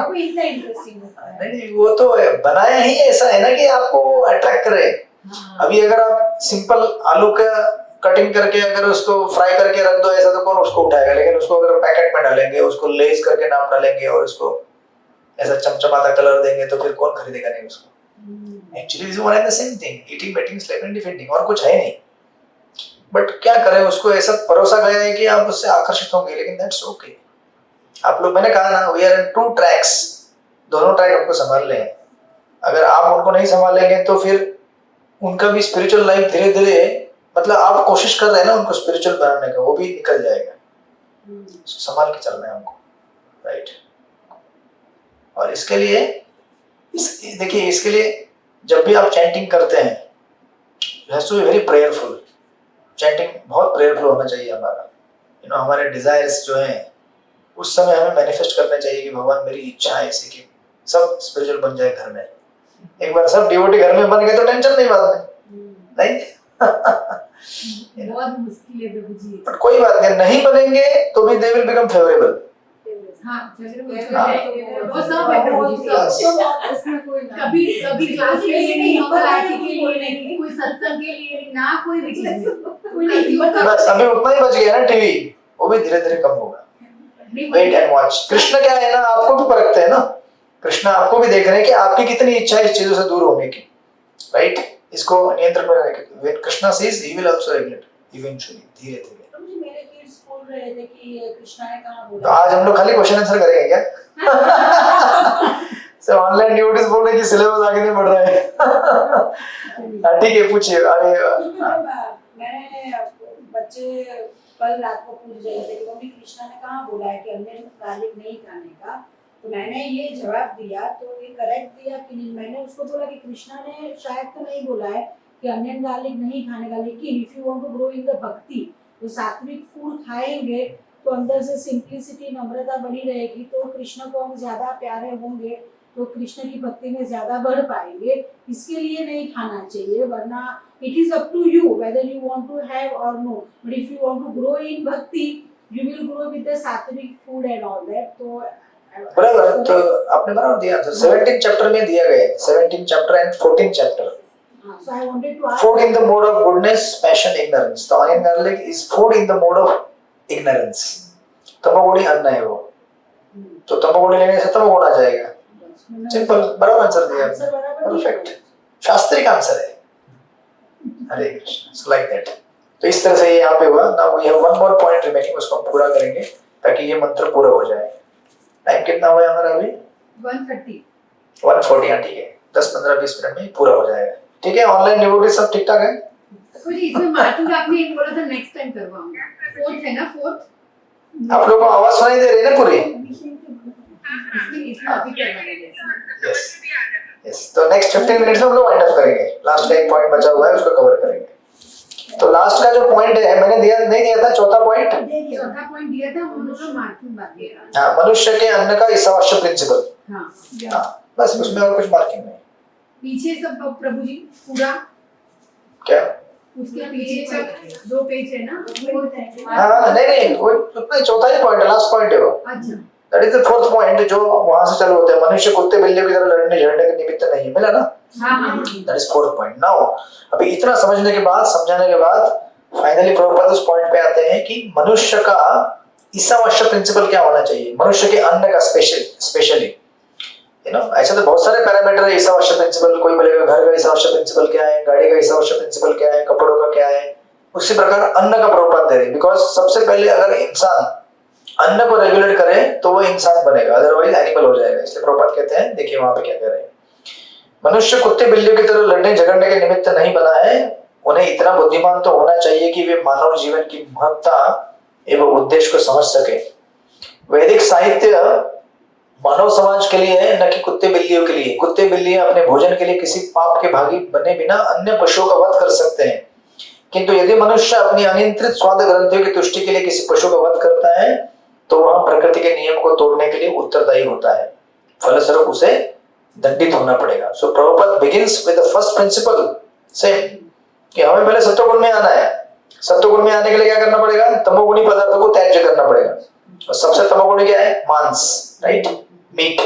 अभी इतना इंटरेस्टिंग होता है. नहीं वो तो बनाया ही ऐसा है ना कि आपको अट्रैक्ट करे. अभी अगर आप सिंपल आलू का कटिंग करके अगर उसको फ्राई करके रख दो ऐसा तो कौन उसको उठाएगा. लेकिन उसको अगर पैकेट में डालेंगे, उसको लेस करके नाम डालेंगे और उसको ऐसा चमचमाता कलर देंगे तो फिर कौन खरीदेगा नहीं उसको। Actually one and the same thing, eating, mating, sleeping, defending, और कुछ है नहीं। बट क्या करें, उसको ऐसा परोसा गया है कि आप उससे आकर्षित होंगे, लेकिन दैट्स ओके। आप लोग, मैंने कहा ना, वी आर इन 2 ट्रैक्स, दोनों ट्रैक हमको संभाल लें। अगर आप उनको नहीं संभालेंगे तो फिर उनका भी स्पिरिचुअल लाइफ धीरे धीरे, मतलब आप कोशिश कर रहे हैं ना उनको स्पिरिचुअल बनाने का, वो भी निकल जाएगा। इसको संभाल के चलना है हमको, राइट। और इसके लिए देखिए, इसके लिए जब भी आप चैंटिंग करते हैं, you have to be very prayerful. Chanting बहुत प्रेयरफुल होना चाहिए हमारा। हमारे डिजायर्स जो हैं उस समय हमें मैनिफेस्ट करने चाहिए कि भगवान मेरी इच्छा है ऐसी कि सब स्पिरिचुअल बन जाए घर में। एक बार सब डिवोटी घर में बन गए तो टेंशन नहीं बाद में, नहीं। बहुत मुश्किल है प्रभु जी। बट कोई बात नहीं बनेंगे तो भी दे विल बिकम फेवरेबल। हाँ, वो सब है प्रभु जी, सब। उसमें कोई कभी क्लास के लिए नहीं, मंगलारती के लिए नहीं, कोई सत्संग के लिए नहीं, ना कोई भी चीज नहीं। बस अभी उतना ही बच गया ना टीवी, वो भी धीरे धीरे कम होगा। Wait and watch. कृष्ण क्या है ना, आपको भी परखते हैं ना, कृष्ण आपको भी देख रहे हैं कि आपकी कितनी इच्छा है इस चीजों से दूर होने की, राइट। इसको नियंत्रण में रखने की। When Krishna sees, he will also regulate eventually, धीरे धीरे। तो मुझे मेरे किड्स बोल रहे थे कि कृष्णा ने कहाँ बोला। तो आज हम लोग खाली क्वेश्चन आंसर करेंगे क्या? सब ऑनलाइन ड्यूटीज बोल रहे हैं कि सिलेबस आगे नहीं बढ़ रहा है। ठीक है, पूछिए आगे। मैंने बच्चे कल रात को पूछ रहे थे कि मम्मी कृष्णा ने कहाँ बोला है कि हमने गार्लिक नहीं खाने का, तो मैंने ये जवाब दिया, तो ये करेक्ट दिया कि नहीं। मैंने उसको बोला कि कृष्णा ने शायद तो नहीं बोला है कि अनियन गार्लिक नहीं खाने का, लेकिन if you want to grow in the bhakti, तो सात्विक फूड खाएंगे तो अंदर से सिंप्लिसिटी, नम्रता बनी रहेगी, तो कृष्ण को हम ज्यादा प्यारे होंगे, तो कृष्ण की भक्ति में ज्यादा बढ़ पाएंगे। इसके लिए नहीं खाना चाहिए, वरना it is up to you whether you want to have or no. But if you want to grow in bhakti, you will grow with the sattvic food and all that. तो बराबर, तो आपने बराबर दिया आंसर। 17 चैप्टर में दिया गया है, 17 chapter and 14 chapter. So I wanted to ask, Food in the mode of goodness, passion, ignorance. The onion garlic is food in the mode of ignorance. तमोगुणी अन्न है वो, तो तमोगुणी लेने से तमोगुण आ जाएगा। सिंपल, बराबर आंसर दिया, परफेक्ट, शास्त्रिक आंसर है। हरे कृष्ण। So like that. तो इस तरह से ये यहाँ पे हुआ। Now we have one more point remaining, उसको हम पूरा करेंगे ताकि ये मंत्र पूरा हो जाए। टाइम कितना हुआ है हमारा अभी? 1:30। 1:40। हाँ, ठीक है, 10-15-20 मिनट में पूरा हो जाएगा। ठीक है, ऑनलाइन डिवोटी सब ठीक ठाक है? मुझे इसमें मार्किंग आपने एक बोला था नेक्स्ट टाइम करवाऊंगा। 4th है ना, 4th। आप लोगों को आवाज सुनाई दे रही है ना पूरी? इसमें अभी करवाएंगे। Yes yes. तो नेक्स्ट 15 मिनट्स में हम लोग वाइंड अप करेंगे। लास्ट का एक पॉइंट बचा हुआ है, उसको कवर करेंगे। तो लास्ट का जो पॉइंट है, मैंने दिया नहीं दिया था, चौथा पॉइंट दिया था, हम लोग मार्किंग बात किया। हाँ, मनुष्य के अन्न का ईसावास्य प्रिंसिपल। हाँ, बस उसमें और कुछ मार्किंग नहीं। पीछे सब प्रभु जी पूरा क्या? उसके पीछे 2 पेज है ना। हाँ, नहीं वो उतना चौथा ही पॉइंट है, लास्ट पॉइंट है वो। अच्छा, that is the 4th point, जो वहां से चालू होता है। मनुष्य कुत्ते बिल्लियों की तरह लड़ने झगड़ने के निमित्त नहीं है, मिला ना? हाँ, that is 4th point. Now अभी इतना समझने के बाद, समझाने के बाद, फाइनली प्रभुपाद उस पॉइंट पे आते हैं कि मनुष्य का ईसावास्य प्रिंसिपल क्या होना चाहिए, मनुष्य के अन्न का स्पेशली। ऐसे तो बहुत सारे पैरामीटर है ईसावास्य प्रिंसिपल। कोई बोलेगा घर का ईसावास्य प्रिंसिपल क्या है, गाड़ी का ईसावास्य प्रिंसिपल क्या है, कपड़ों का क्या है। उसी प्रकार अन्न का प्रभुपाद दे रहे हैं, बिकॉज सबसे पहले अगर इंसान अन्न को रेगुलेट करे तो वो इंसान बनेगा, अदरवाइज एनिमल हो जाएगा। इसलिए प्रभुपाद कहते हैं, देखिए वहां पे क्या कह रहे हैं, मनुष्य कुत्ते बिल्लियों की तरह लड़ने झगड़ने के निमित्त नहीं बना है। उन्हें इतना बुद्धिमान तो होना चाहिए कि वे मानव जीवन की महत्ता एवं उद्देश्य को समझ सके। वैदिक साहित्य मानव समाज के लिए है, न कि कुत्ते बिल्लियों के लिए। कुत्ते बिल्लियां अपने भोजन के लिए किसी पाप के भागी बने बिना अन्य पशुओं का वध कर सकते हैं, किंतु यदि मनुष्य अपनी अनियंत्रित स्वाद ग्रंथियों की तुष्टि के लिए किसी पशु का वध करता है तो वह प्रकृति के नियम को तोड़ने के लिए उत्तरदायी होता है, फलस्वरूप उसे दंडित होना पड़ेगा। So Prabhupada begins with the first principle, same, कि हमें पहले सत्वगुण में आना है। सत्वगुण में आने के लिए क्या करना पड़ेगा? तमोगुणी पदार्थों को त्याज्य करना पड़ेगा। और सबसे तमोगुणी क्या है? मांस, राइट, मीट।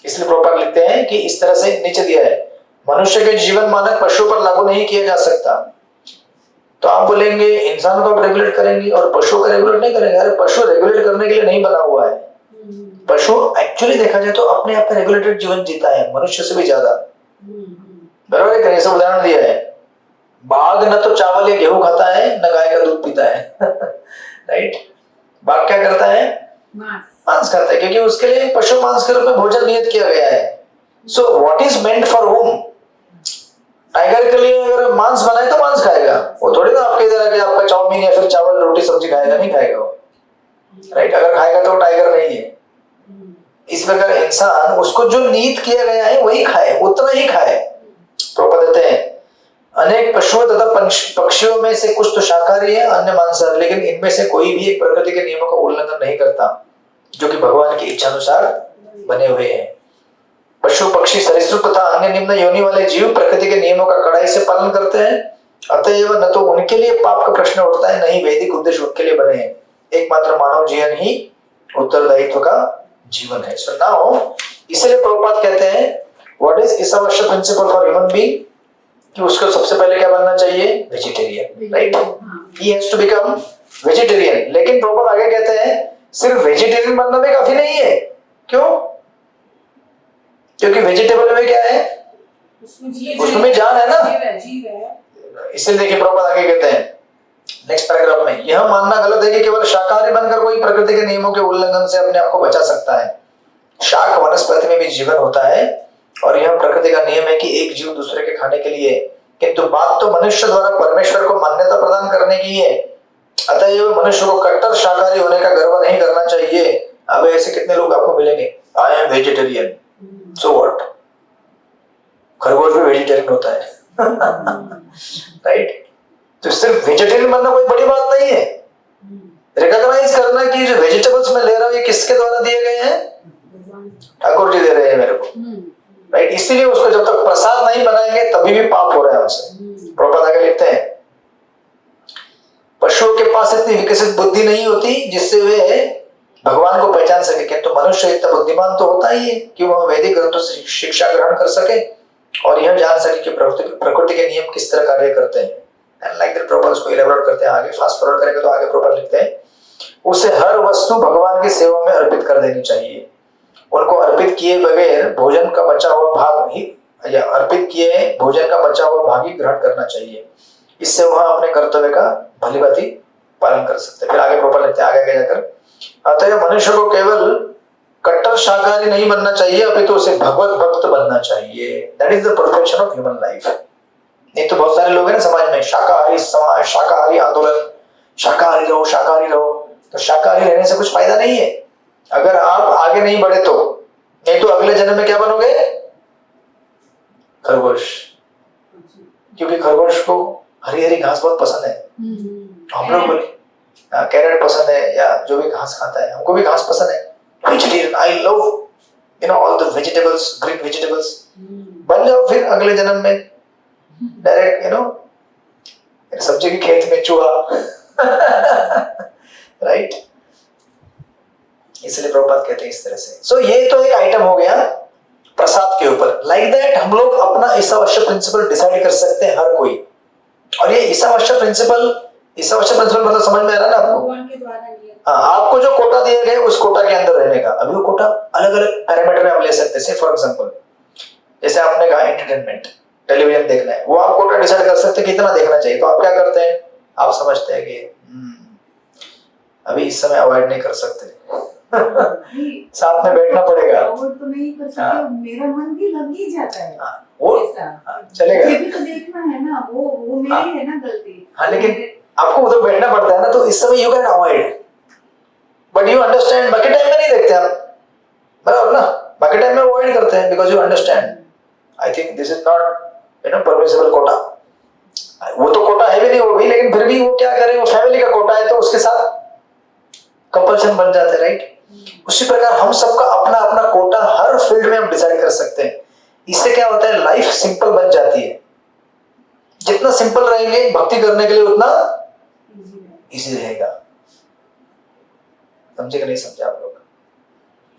इसलिए प्रभुपाद लिखते हैं कि इस तरह से नीचे दिया है, मनुष्य के जीवन मानक पशुओं पर लागू नहीं किया जा सकता। तो आप बोलेंगे इंसान को आप रेगुलेट करेंगे और पशुओं को रेगुलेट नहीं करेंगे। अरे पशु रेगुलेट करने के लिए नहीं बना हुआ है। पशु एक्चुअली देखा जाए तो अपने आप में रेगुलेटेड जीवन जीता है, मनुष्य से भी ज्यादा। बराबर है, ऐसा उदाहरण दिया है। बाघ न तो चावल या गेहूं खाता है, न गाय का दूध पीता है राइट। बाघ क्या करता है? मांस खाता है, क्योंकि उसके लिए पशु मांस के रूप में भोजन नियत किया गया है। So what is meant for home? Tiger के लिए अगर मांस बनाए तो मांस खाएगा, वो थोड़ी ना आपके इधर आके आपका चाउमीन या फिर चावल रोटी सब्जी खाएगा, नहीं खाएगा वो, राइट। अगर खाएगा तो वो टाइगर नहीं है। इस प्रकार इंसान उसको जो नियत किया गया है वही खाए, उतना ही खाए। तो कहते हैं अनेक पशुओं तथा पक्षियों में से कुछ तो शाकाहारी है, अन्य मांसाहारी, लेकिन इनमें से कोई भी एक प्रकृति के नियमों का उल्लंघन नहीं करता जो कि भगवान की इच्छा अनुसार बने हुए हैं। पशु पक्षी सरीसृप तथा अन्य निम्न योनि वाले जीव प्रकृति के नियमों का कड़ाई से पालन करते हैं, अतएव न तो उनके लिए पाप का प्रश्न उठता है, न ही वैदिक उद्देश्य उनके लिए बने हैं। एकमात्र मानव जीवन ही उत्तरदायित्व का जीवन है। सो नाउ इसलिए प्रभुपाद कहते हैं what is Ishavasya principle for human being, कि उसको सबसे पहले क्या बनना चाहिए? Vegetarian, right. He has to become vegetarian. लेकिन प्रभुपाद आगे कहते हैं सिर्फ वेजिटेरियन बनना भी काफी नहीं है। क्यों? क्योंकि वेजिटेबल में क्या है? उसमें जान है ना। इसलिए देखिए प्रभुपाद आगे कहते हैं नेक्स्ट पैराग्राफ में, यह मानना गलत है कि केवल शाकाहारी बनकर कोई प्रकृति के नियमों के उल्लंघन से अपने आप को बचा सकता है। शाक वनस्पति में भी जीवन होता है और यह प्रकृति का नियम है कि एक जीव दूसरे के खाने के लिए, किंतु बात तो मनुष्य द्वारा परमेश्वर को मान्यता प्रदान करने की है। अतएव मनुष्य को कट्टर शाकाहारी होने का गर्व नहीं करना चाहिए। अब ऐसे कितने लोग आपको मिलेंगे, I am vegetarian, so what, खरगोश भी वेजिटेरियन होता है राइट। तो सिर्फ वेजिटेरियन बनना कोई बड़ी बात नहीं है। रिकॉग्नाइज करना कि जो वेजिटेबल्स मैं ले रहा हूं ये किसके द्वारा दिए गए हैं? ठाकुर जी दे रहे हैं मेरे को, राइट। इसीलिए उसको जब तक प्रसाद नहीं बनाएंगे तभी भी पाप हो रहा है हमसे। प्रभुपाद आगे लिखते हैं पशुओं के पास इतनी विकसित बुद्धि नहीं होती जिससे वे भगवान को पहचान सके, किंतु मनुष्य इतना बुद्धिमान तो होता ही है कि वह वैदिक ग्रंथों से शिक्षा ग्रहण कर सके और यह जान सके कि प्रकृति के नियम किस तरह कार्य करते हैं। एंड लाइक दैट प्रभुपाद उसको इलैबोरेट करते हैं। आगे फास्ट फॉरवर्ड करेंगे तो आगे प्रभुपाद लिखते हैं उसे हर वस्तु भगवान की सेवा में अर्पित कर देनी चाहिए। उनको अर्पित किए बगैर भोजन का बचा हुआ भाग ही या अर्पित किए भोजन का बचा हुआ भाग ही ग्रहण करना चाहिए। इससे वह अपने कर्तव्य का भलीभांति पालन कर सकते हैं। फिर आगे प्रभुपाद लिखते हैं आगे जाकर, अतः मनुष्य को केवल कट्टर शाकाहारी नहीं बनना चाहिए अपितु उसे भगवत भक्त बनना चाहिए। That is the perfection of human life. नहीं तो बहुत सारे लोग हैं ना समाज में, शाकाहारी समाज, शाकाहारी आंदोलन, शाकाहारी रहो। तो शाकाहारी रहने से कुछ फायदा नहीं है अगर आप आगे नहीं बढ़े तो। नहीं तो अगले जन्म में क्या बनोगे? खरगोश, क्योंकि खरगोश को हरी हरी घास बहुत पसंद है। हम लोग बोले कैरेट पसंद है या जो भी घास खाता है, हमको भी घास पसंद है। Vegetarian, I love all the vegetables, green vegetables. बन जाओ फिर अगले जन्म में डायरेक्ट सब्जी के खेत में चूहा राइट। इसलिए प्रभुपाद कहते हैं इस तरह से। सो ये तो एक आइटम हो गया प्रसाद के ऊपर। लाइक दैट हम लोग अपना ईशावास्य प्रिंसिपल डिसाइड कर सकते हैं हर कोई। और ये ईशावास्य प्रिंसिपल मतलब समझ में आ रहा है ना आपको? हाँ, आपको जो कोटा दिया गया उस कोटा के अंदर रहने का। अभी वो कोटा अलग अलग पैरामीटर में आप ले सकते हैं। फॉर एग्जांपल जैसे आपने कहा एंटरटेनमेंट, टेलीविजन देखना है, वो आप कोटा डिसाइड कर सकते हैं कितना देखना चाहिए। तो आप क्या करते हैं, आप समझते हैं कि अभी इस समय अवॉइड नहीं कर सकते साथ में बैठना पड़ेगा। अवॉइड तो नहीं कर सकते, मेरा मन भी लग ही जाता है। वो चलेगा, ये भी तो देखना है ना, वो मेरी है ना गलती। हाँ, लेकिन आपको उधर बैठना पड़ता है ना, तो इस समय you can avoid, but you understand. बाकी टाइम में नहीं देखते आप, बराबर ना? बाकी टाइम में अवॉइड करते हैं because you understand I think this is not permissible quota. वो तो कोटा है भी नहीं वो भी, लेकिन फिर भी वो क्या करें, वो फैमिली का कोटा है तो उसके साथ कंपल्शन बन जाते हैं, राइट। उसी प्रकार हम सबका अपना अपना कोटा हर फील्ड में हम डिसाइड कर सकते हैं। इससे क्या होता है, लाइफ सिंपल बन जाती है। जितना सिंपल रहेंगे भक्ति करने के लिए उतना इजी रहेगा। समझे कि नहीं समझे आप लोग?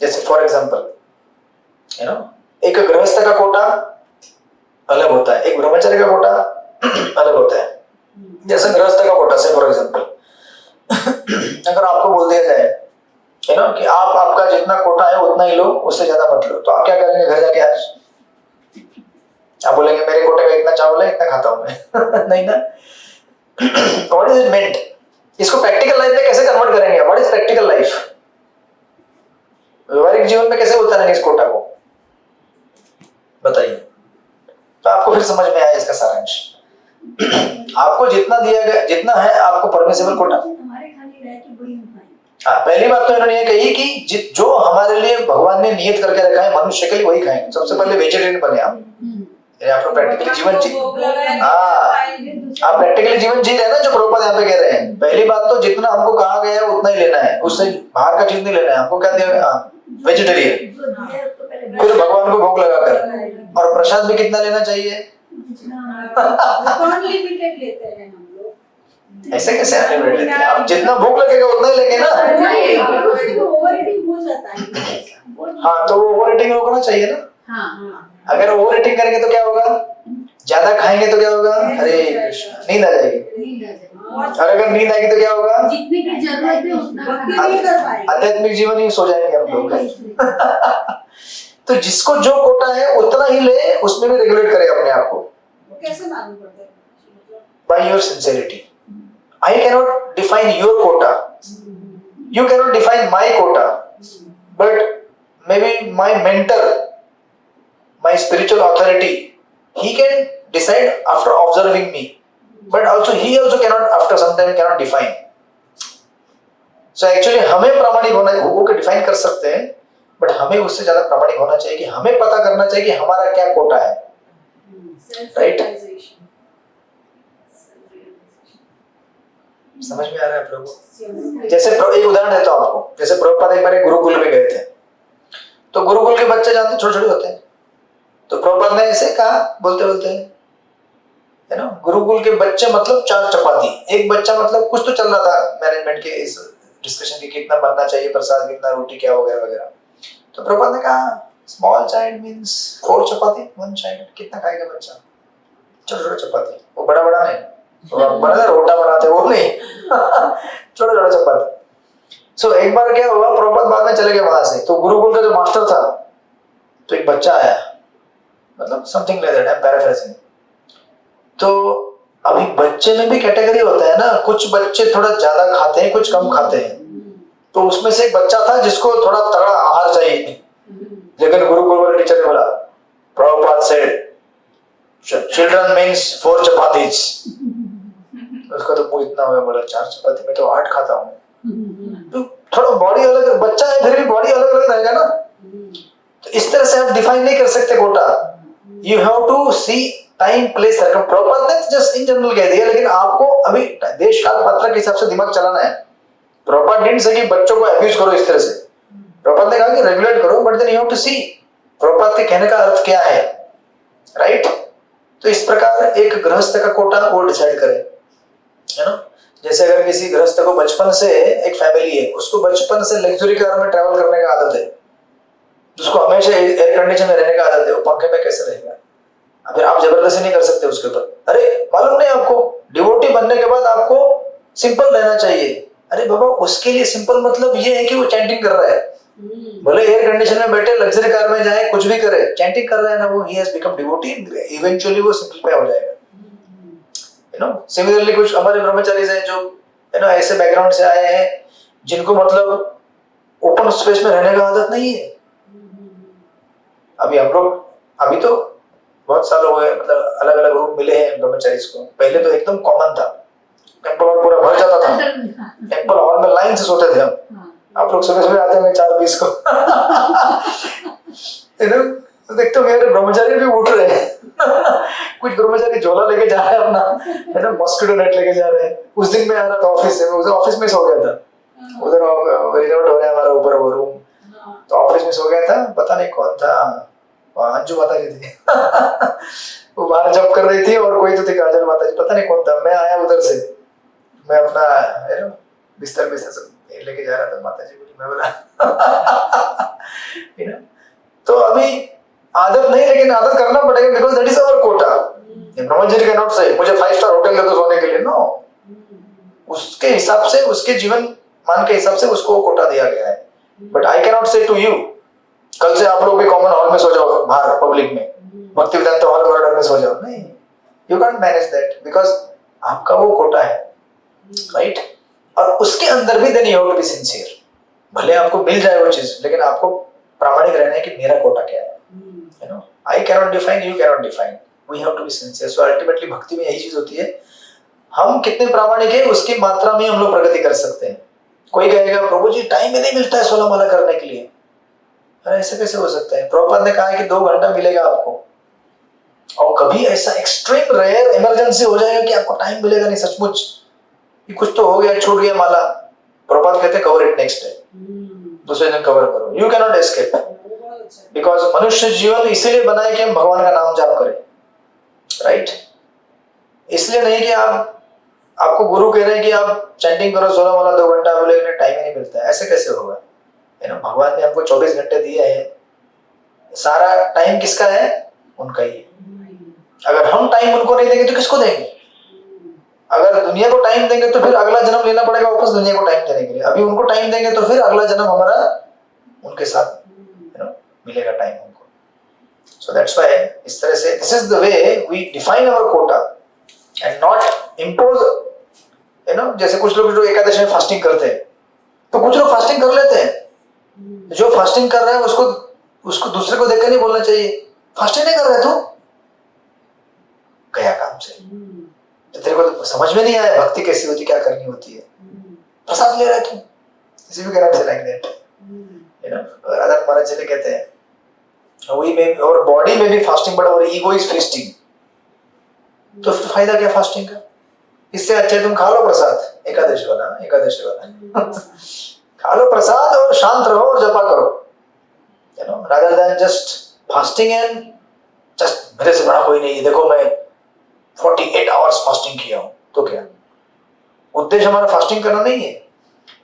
जैसे फॉर एग्जांपल एक गृहस्थ का कोटा अलग होता है, एक ब्रह्मचारी का कोटा अलग होता है। जैसे गृहस्थ का कोटा से फॉर एग्जांपल अगर आपको बोल दिया जाए यू नो कि आप आपका जितना कोटा है उतना ही लो, उससे ज्यादा मत लो। तो आप क्या करेंगे घर जाके आज? आप बोलेंगे मेरे कोटे का इतना चावल है, इतना खाता हूं मैं। नहीं ना। What is it meant? इसको प्रैक्टिकल लाइफ में कैसे कन्वर्ट करेंगे? What is practical life? व्यवहारिक जीवन में कैसे उतारेंगे इस कोटा को, बताइए। तो आपको फिर समझ में आया इसका सारांश। आपको जितना दिया गया, जितना है आपको परमिसिबल कोटा। हमारे खाने रह के बड़ी उपाय। हाँ, पहली बात तो इन्होंने ये कही कि जो हमारे लिए भगवान ने नियत करके रखा है मनुष्य के लिए वही खाएंगे। सबसे पहले वेजिटेरियन बने आप, आप लोग प्रैक्टिकली जीवन जी, आप प्रैक्टिकली जीवन जी रहे हैं ना, जो प्रभुपाद यहाँ पे कह रहे हैं। पहली बात तो जितना हमको कहा गया है उतना ही लेना है, उससे बाहर का चीज नहीं लेना है। हमको क्या दिया? वेजिटेरियन। फिर भगवान को भोग लगाकर, और प्रसाद भी कितना लेना चाहिए? अनलिमिटेड लेते हैं हम लोग। ऐसे कैसे अनलिमिटेड लेते हैं? आप जितना भोग लगेगा उतना ही लेंगे ना। ओवर ईटिंग हो जाता है। हाँ, तो ओवर ईटिंग रोकना चाहिए ना। हाँ, अगर ओवर ईटिंग करेंगे तो क्या होगा? ज्यादा खाएंगे तो क्या होगा? हरे कृष्ण, नींद आ जाएगी। और अगर नींद आएगी तो क्या होगा? जितने की जरूरत है उतना नहीं कर पाएंगे। आध्यात्मिक जीवन ही सो जाएंगे हम लोग। तो जिसको जो कोटा है उतना ही ले, उसमें भी रेगुलेट करे अपने आप को। कैसे मालूम पड़ता है? By your sincerity. I cannot define your quota, you cannot define my quota, but may be my mentor, my spiritual authority, he can decide after observing me, but also he also cannot after some time cannot define. So actually हमें प्रामाणिक होना है, वो के define कर सकते हैं, but हमें उससे ज्यादा प्रामाणिक होना चाहिए कि हमें पता करना चाहिए कि हमारा क्या कोटा है, राइट? समझ में आ रहा है आप लोगों को? जैसे एक उदाहरण देता हूँ आपको। जैसे प्रभुपाद एक बार गुरुकुल में गए थे, तो गुरुकुल के बच्चे जानते छोटे छोटे होते हैं, तो प्रभुपाद ने ऐसे कहा बोलते बोलते, है ना, गुरुकुल के बच्चे मतलब 4 चपाती। एक बच्चा मतलब कुछ तो चल रहा था मैनेजमेंट के इस डिस्कशन की, कितना बनना चाहिए प्रसाद, कितना रोटी, क्या वगैरह वगैरह। तो प्रभुपाद ने कहा स्मॉल चाइल्ड मींस 4 चपाती, 1 चाइल्ड। कितना खाएगा बच्चा? छोटे छोटे चपाती, वो बड़ा बड़ा नहीं, तो बड़ा रोटा बनाते वो नहीं, छोटे छोटे चपाती। सो एक बार क्या हुआ, प्रभुपाद बाद में चले गए वहां से। तो गुरुकुल का जो मास्टर था, तो एक बच्चा आया, मतलब something like that, I am paraphrasing. तो अभी बच्चे में भी कैटेगरी होता है ना, कुछ बच्चे थोड़ा ज्यादा खाते हैं, कुछ कम खाते हैं। तो उसमें से एक बच्चा था जिसको थोड़ा तगड़ा आहार चाहिए, लेकिन गुरुकुल वाले टीचर ने बोला, Prabhupada said children means 4 chapatis. उसका तो मुंह इतना हुआ, बोला 4 चपाती में तो 8 खाता हूँ। तो थोड़ा बॉडी अलग, बच्चा है फिर भी बॉडी अलग अलग रहेगा ना। तो इस तरह से आप डिफाइन नहीं कर सकते quota. You have to see time place circum. प्रॉपर ने जस्ट इन जनरल कह दिया, लेकिन आपको अभी देश काल पात्र के हिसाब से दिमाग चलाना है। प्रॉपर डिडंट से कि बच्चों को अब्यूज करो इस तरह से। प्रॉपर ने कहा कि रेगुलेट करो, but then you have to see प्रॉपर के कहने का अर्थ क्या है, राइट? तो इस प्रकार एक गृहस्थ का कोटा वो डिसाइड करे, है ना। जैसे अगर किसी गृहस्थ को बचपन से, एक फैमिली है, उसको बचपन से लग्जरी कार में ट्रैवल करने का आदत है, जिसको हमेशा एयर कंडीशन में रहने का आदत है, वो पंखे में कैसे रहेगा? फिर आप जबरदस्ती नहीं कर सकते उसके ऊपर। अरे मालूम नहीं आपको, डिवोटी बनने के बाद आपको सिंपल रहना चाहिए। अरे बाबा, उसके लिए सिंपल मतलब ये है कि वो चैंटिंग कर रहा है, भले एयर कंडीशन में बैठे, लग्जरी कार में जाए, कुछ भी करे, चैंटिंग कर रहा है ना, वो he has become devotee. Eventually वो सिंपलीफाई हो जाएगा, यू नो। सिमिलरली कुछ हमारे ब्रह्मचारी हैं जो, यू नो, ऐसे बैकग्राउंड से आए हैं जिनको मतलब ओपन स्पेस में रहने का आदत नहीं है। अभी हम लोग, अभी तो बहुत साल हो गए, मतलब अलग अलग रूम मिले हैं ब्रह्मचारीज को। पहले तो एकदम कॉमन था, टेंपल हॉल पूरा भर जाता था, टेंपल हॉल में लाइन से सोते थे हम। आप लोग सुबह सुबह आते हैं 4:20 को, तो देखते हो मेरे ब्रह्मचारी भी उठ रहे हैं। कुछ ब्रह्मचारी झोला लेके जा रहे हैं अपना, है ना, मॉस्किटो नेट लेके जा रहे हैं। उस दिन मैं आ रहा था ऑफिस से, उधर ऑफिस में सो गया था, उधर रिनोवेट हो रहा है हमारा ऊपर वो रूम, तो ऑफिस में सो गया था। पता नहीं कौन था, अंजू माता जी थी। वो बाहर जॉब कर रही थी, और कोई तो थी काजल माता जी, पता नहीं कौन था। मैं आया उधर से, मैं अपना बिस्तर सब लेके जा रहा था, माता जी बोली, मैं बोला तो अभी आदत नहीं, लेकिन आदत करना पड़ेगा, because that is our quota. Brahmachari can not से मुझे 5 स्टार होटल दे दो सोने के लिए, नो। उसके हिसाब से, उसके जीवन मान के हिसाब से उसको कोटा दिया गया है। बट आई कैन नॉट से टू यू कल से आप लोग भी कॉमन हॉल में सो जाओ, बाहर पब्लिक में भक्ति वेदांत हॉल कॉरिडोर में सो जाओ, नहीं, you can't manage that because आपका वो कोटा है, राइट? और उसके अंदर भी then you have to be sincere. भले आपको मिल जाए वो चीज, लेकिन आपको प्रामाणिक रहना है कि मेरा कोटा क्या है, you know. I can not define, you can not define, we have to be sincere. So ultimately भक्ति में यही चीज होती है, हम कितने प्रामाणिक है उसकी मात्रा में हम लोग प्रगति कर सकते हैं। कोई कहेगा प्रभु जी टाइम ही नहीं मिलता है 16 माला करने के लिए, अरे ऐसे कैसे हो सकता है? प्रभुपाद ने कहा है कि 2 घंटा मिलेगा आपको, और कभी ऐसा एक्सट्रीम रेयर इमरजेंसी हो जाएगा कि आपको टाइम मिलेगा नहीं, सचमुच कि कुछ तो हो गया, छूट गया माला, प्रभुपाद कहते हैं कवर इट नेक्स्ट डे, दूसरे दिन कवर करो, you can not escape. Because मनुष्य जीवन इसीलिए बना है कि हम भगवान का नाम जाप करें, राइट? इसलिए नहीं कि आपको गुरु कह रहे हैं कि आप चैंटिंग करो 16 माला 2 घंटा, बोले टाइम ही नहीं मिलता है, ऐसे कैसे होगा? भगवान ने हमको 24 घंटे दिए हैं, सारा टाइम किसका है? उनका ही है। अगर हम टाइम उनको नहीं देंगे तो किसको देंगे? अगर दुनिया को टाइम देंगे तो फिर अगला जन्म लेना पड़ेगा वापस दुनिया को टाइम देने के लिए, अभी उनको टाइम देंगे तो फिर अगला जन्म हमारा उनके साथ मिलेगा टाइम उनको। सो दैट्स व्हाई इस तरह से this is the way we define our quota and not impose. जैसे कुछ लोग जो एकादशी में फास्टिंग करते हैं, तो कुछ लोग फास्टिंग कर लेते हैं, जो फास्टिंग कर रहा है उसको दूसरे को देखकर नहीं बोलना चाहिए फास्टिंग नहीं कर रहा है तू, गया काम से, तो तेरे को तो समझ में नहीं आया भक्ति कैसी होती, क्या करनी होती है, प्रसाद ले रहा है तू, किसी भी कहना से लाइक दैट, राधा महाराज जी ने कहते हैं our body may be fasting but our ego is feasting, तो फिर फायदा क्या फास्टिंग का? इससे अच्छा तुम खा लो प्रसाद, एकादशी वाला खा लो प्रसाद और शांत रहो और जपा करो, rather than just fasting and just मेरे से बड़ा कोई नहीं है, देखो मैं 48 आवर्स फास्टिंग किया हूं, तो क्या उद्देश्य? हमारा फास्टिंग करना नहीं है,